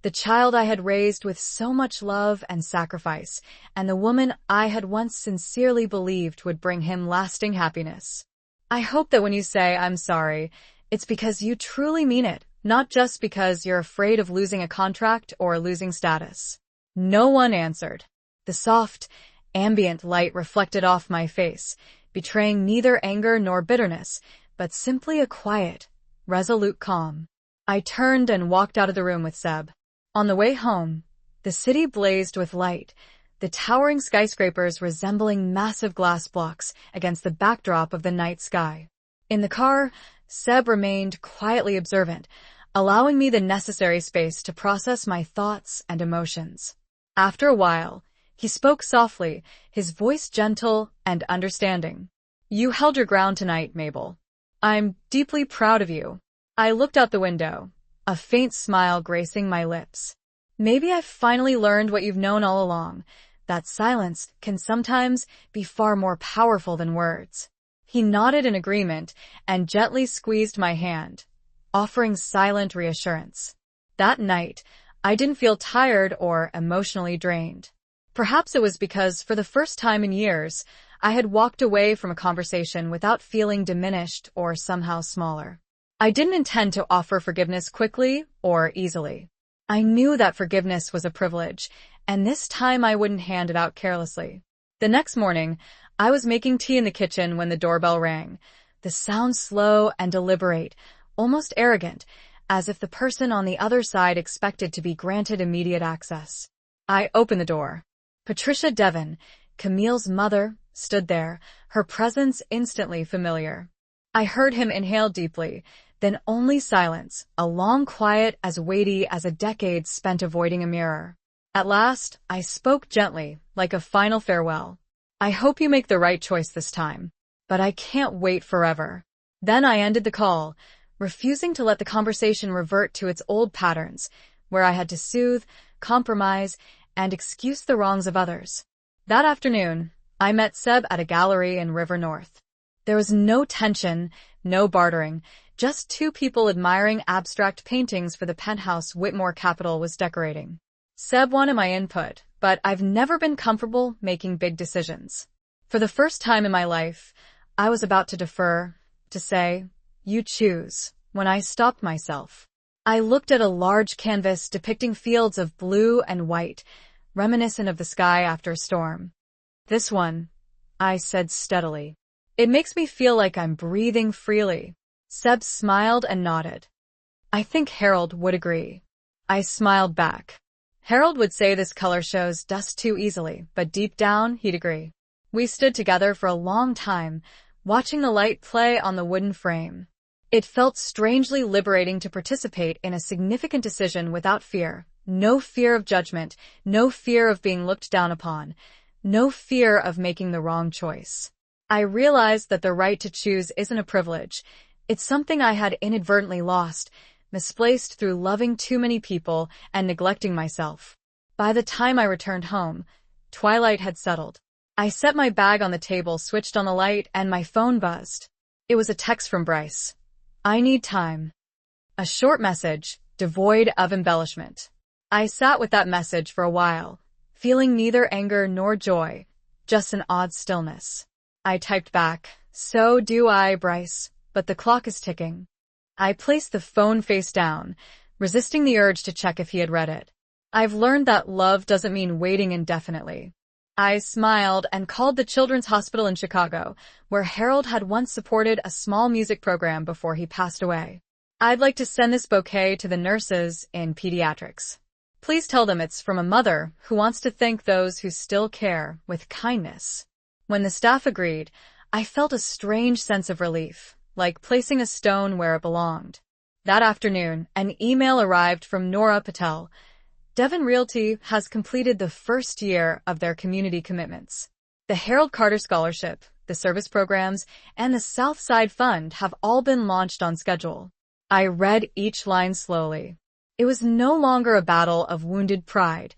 the child I had raised with so much love and sacrifice, and the woman I had once sincerely believed would bring him lasting happiness. I hope that when you say "I'm sorry," it's because you truly mean it, not just because you're afraid of losing a contract or losing status. No one answered. The soft, ambient light reflected off my face, betraying neither anger nor bitterness, but simply a quiet, resolute calm. I turned and walked out of the room with Seb. On the way home, the city blazed with light, the towering skyscrapers resembling massive glass blocks against the backdrop of the night sky. In the car, Seb remained quietly observant, allowing me the necessary space to process my thoughts and emotions. After a while, he spoke softly, his voice gentle and understanding. "You held your ground tonight, Mabel. I'm deeply proud of you." I looked out the window, a faint smile gracing my lips. "Maybe I've finally learned what you've known all along, that silence can sometimes be far more powerful than words." He nodded in agreement and gently squeezed my hand, offering silent reassurance. That night, I didn't feel tired or emotionally drained. Perhaps it was because, for the first time in years, I had walked away from a conversation without feeling diminished or somehow smaller. I didn't intend to offer forgiveness quickly or easily. I knew that forgiveness was a privilege, and this time I wouldn't hand it out carelessly. The next morning, I was making tea in the kitchen when the doorbell rang, the sound slow and deliberate, almost arrogant, as if the person on the other side expected to be granted immediate access. I opened the door. Patricia Devon, Camille's mother, stood there, her presence instantly familiar. I heard him inhale deeply, then only silence, a long quiet as weighty as a decade spent avoiding a mirror. At last, I spoke gently, like a final farewell. "I hope you make the right choice this time, but I can't wait forever." Then I ended the call, refusing to let the conversation revert to its old patterns, where I had to soothe, compromise, and excuse the wrongs of others. That afternoon, I met Seb at a gallery in River North. There was no tension, no bartering, just two people admiring abstract paintings for the penthouse Whitmore Capital was decorating. Seb wanted my input, but I've never been comfortable making big decisions. For the first time in my life, I was about to defer, to say, "You choose," when I stopped myself. I looked at a large canvas depicting fields of blue and white, reminiscent of the sky after a storm. "This one," I said steadily. "It makes me feel like I'm breathing freely." Seb smiled and nodded. "I think Harold would agree." I smiled back. Harold would say this color shows dust too easily, but deep down, he'd agree. We stood together for a long time, watching the light play on the wooden frame. It felt strangely liberating to participate in a significant decision without fear. No fear of judgment, no fear of being looked down upon, no fear of making the wrong choice. I realized that the right to choose isn't a privilege. It's something I had inadvertently lost, misplaced through loving too many people and neglecting myself. By the time I returned home, twilight had settled. I set my bag on the table, switched on the light, and my phone buzzed. It was a text from Bryce. "I need time." A short message, devoid of embellishment. I sat with that message for a while, feeling neither anger nor joy, just an odd stillness. I typed back, "So do I, Bryce, but the clock is ticking." I placed the phone face down, resisting the urge to check if he had read it. I've learned that love doesn't mean waiting indefinitely. I smiled and called the Children's Hospital in Chicago, where Harold had once supported a small music program before he passed away. "I'd like to send this bouquet to the nurses in pediatrics. Please tell them it's from a mother who wants to thank those who still care with kindness." When the staff agreed, I felt a strange sense of relief, like placing a stone where it belonged. That afternoon, an email arrived from Nora Patel. Devon Realty has completed the first year of their community commitments. The Harold Carter Scholarship, the service programs, and the Southside Fund have all been launched on schedule. I read each line slowly. It was no longer a battle of wounded pride.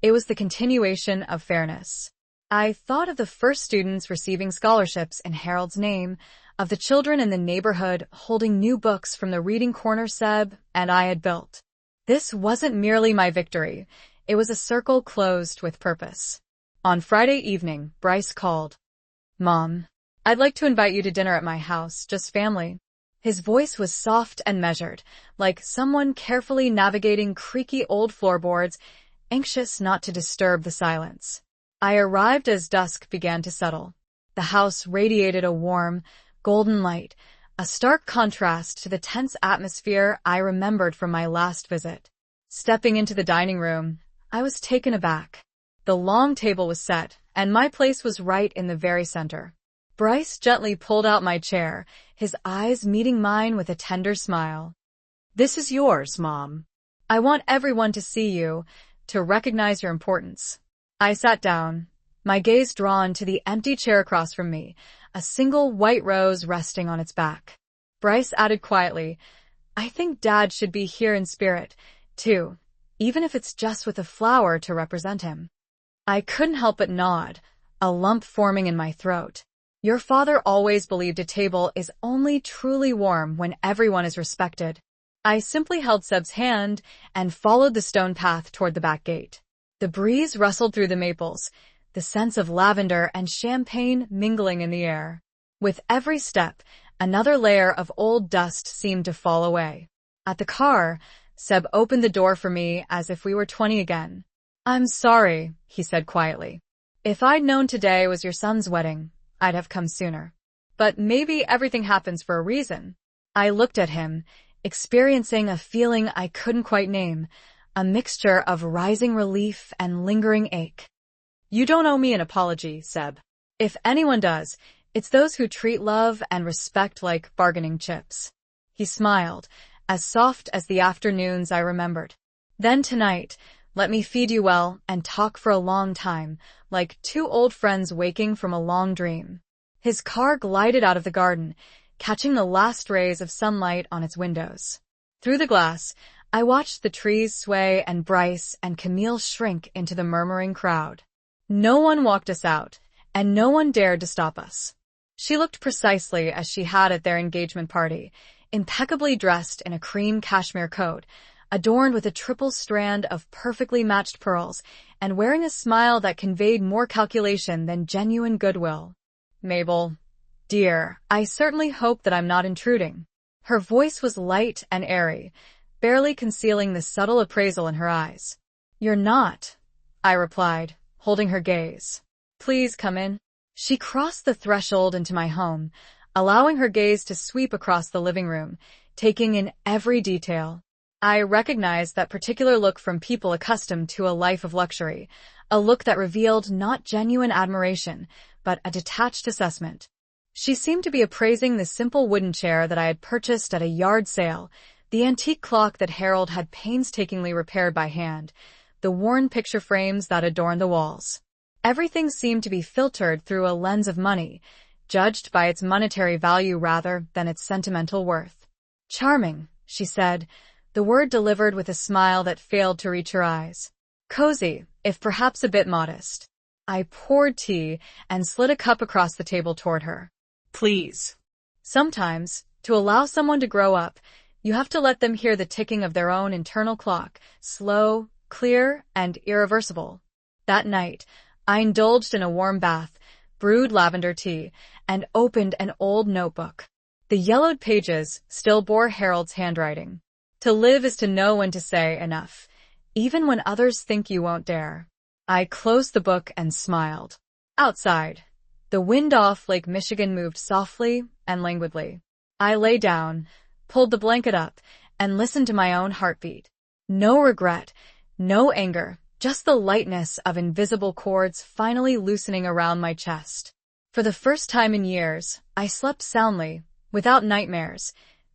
It was the continuation of fairness. I thought of the first students receiving scholarships in Harold's name, of the children in the neighborhood holding new books from the reading corner Seb and I had built. This wasn't merely my victory. It was a circle closed with purpose. On Friday evening, Bryce called. "Mom, I'd like to invite you to dinner at my house, just family." His voice was soft and measured, like someone carefully navigating creaky old floorboards, anxious not to disturb the silence. I arrived as dusk began to settle. The house radiated a warm, golden light, a stark contrast to the tense atmosphere I remembered from my last visit. Stepping into the dining room, I was taken aback. The long table was set, and my place was right in the very center. Bryce gently pulled out my chair, his eyes meeting mine with a tender smile. "This is yours, Mom. I want everyone to see you, to recognize your importance." I sat down, my gaze drawn to the empty chair across from me, a single white rose resting on its back. Bryce added quietly, "I think Dad should be here in spirit, too, even if it's just with a flower to represent him." I couldn't help but nod, a lump forming in my throat. Your father always believed a table is only truly warm when everyone is respected. I simply held Seb's hand and followed the stone path toward the back gate. The breeze rustled through the maples, the scents of lavender and champagne mingling in the air. With every step, another layer of old dust seemed to fall away. At the car, Seb opened the door for me as if we were 20 again. "I'm sorry," he said quietly. "If I'd known today was your son's wedding, I'd have come sooner. But maybe everything happens for a reason." I looked at him, experiencing a feeling I couldn't quite name, a mixture of rising relief and lingering ache. "You don't owe me an apology, Seb. If anyone does, it's those who treat love and respect like bargaining chips." He smiled, as soft as the afternoons I remembered. "Then tonight, let me feed you well and talk for a long time, like two old friends waking from a long dream." His car glided out of the garden, catching the last rays of sunlight on its windows. Through the glass, I watched the trees sway and Bryce and Camille shrink into the murmuring crowd. No one walked us out, and no one dared to stop us. She looked precisely as she had at their engagement party, impeccably dressed in a cream cashmere coat, adorned with a triple strand of perfectly matched pearls, and wearing a smile that conveyed more calculation than genuine goodwill. Mabel, dear, I certainly hope that I'm not intruding. Her voice was light and airy, barely concealing the subtle appraisal in her eyes. You're not, I replied, holding her gaze. Please come in. She crossed the threshold into my home, allowing her gaze to sweep across the living room, taking in every detail. I recognized that particular look from people accustomed to a life of luxury, a look that revealed not genuine admiration, but a detached assessment. She seemed to be appraising the simple wooden chair that I had purchased at a yard sale, the antique clock that Harold had painstakingly repaired by hand, the worn picture frames that adorned the walls. Everything seemed to be filtered through a lens of money, judged by its monetary value rather than its sentimental worth. Charming, she said, the word delivered with a smile that failed to reach her eyes. Cozy, if perhaps a bit modest. I poured tea and slid a cup across the table toward her. Please. Sometimes, to allow someone to grow up, you have to let them hear the ticking of their own internal clock, slow, clear, and irreversible. That night, I indulged in a warm bath, brewed lavender tea, and opened an old notebook. The yellowed pages still bore Harold's handwriting. To live is to know when to say enough, even when others think you won't dare. I closed the book and smiled. Outside, the wind off Lake Michigan moved softly and languidly. I lay down, pulled the blanket up, and listened to my own heartbeat. No regret, no anger, just the lightness of invisible cords finally loosening around my chest. For the first time in years, I slept soundly, without nightmares.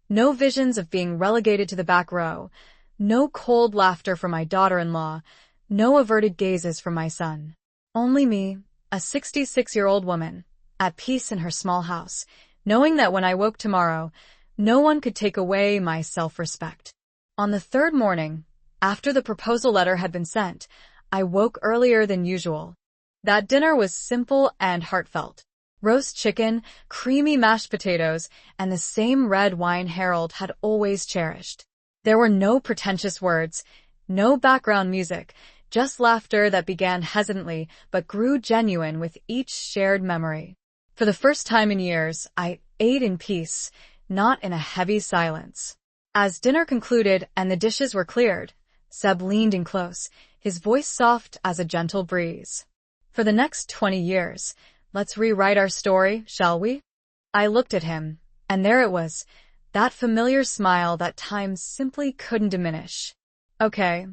No visions of being relegated to the back row, no cold laughter from my daughter-in-law, no averted gazes from my son. Only me, a 66-year-old woman, at peace in her small house, knowing that when I woke tomorrow, no one could take away my self-respect. On the third morning, after the proposal letter had been sent, I woke earlier than usual. That dinner was simple and heartfelt. Roast chicken, creamy mashed potatoes, and the same red wine Harold had always cherished. There were no pretentious words, no background music, just laughter that began hesitantly but grew genuine with each shared memory. For the first time in years, I ate in peace, not in a heavy silence. As dinner concluded and the dishes were cleared, Seb leaned in close, his voice soft as a gentle breeze. For the next 20 years, let's rewrite our story, shall we? I looked at him, and there it was, that familiar smile that time simply couldn't diminish. Okay,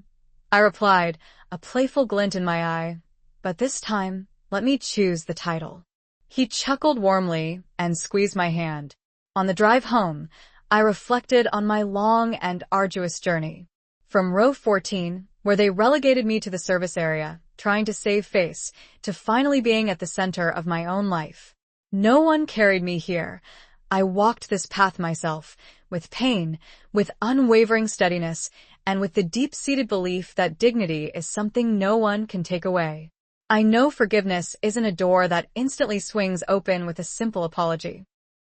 I replied, a playful glint in my eye, but this time, let me choose the title. He chuckled warmly and squeezed my hand. On the drive home, I reflected on my long and arduous journey. From row 14, where they relegated me to the service area, trying to save face, to finally being at the center of my own life. No one carried me here. I walked this path myself, with pain, with unwavering steadiness, and with the deep-seated belief that dignity is something no one can take away. I know forgiveness isn't a door that instantly swings open with a simple apology.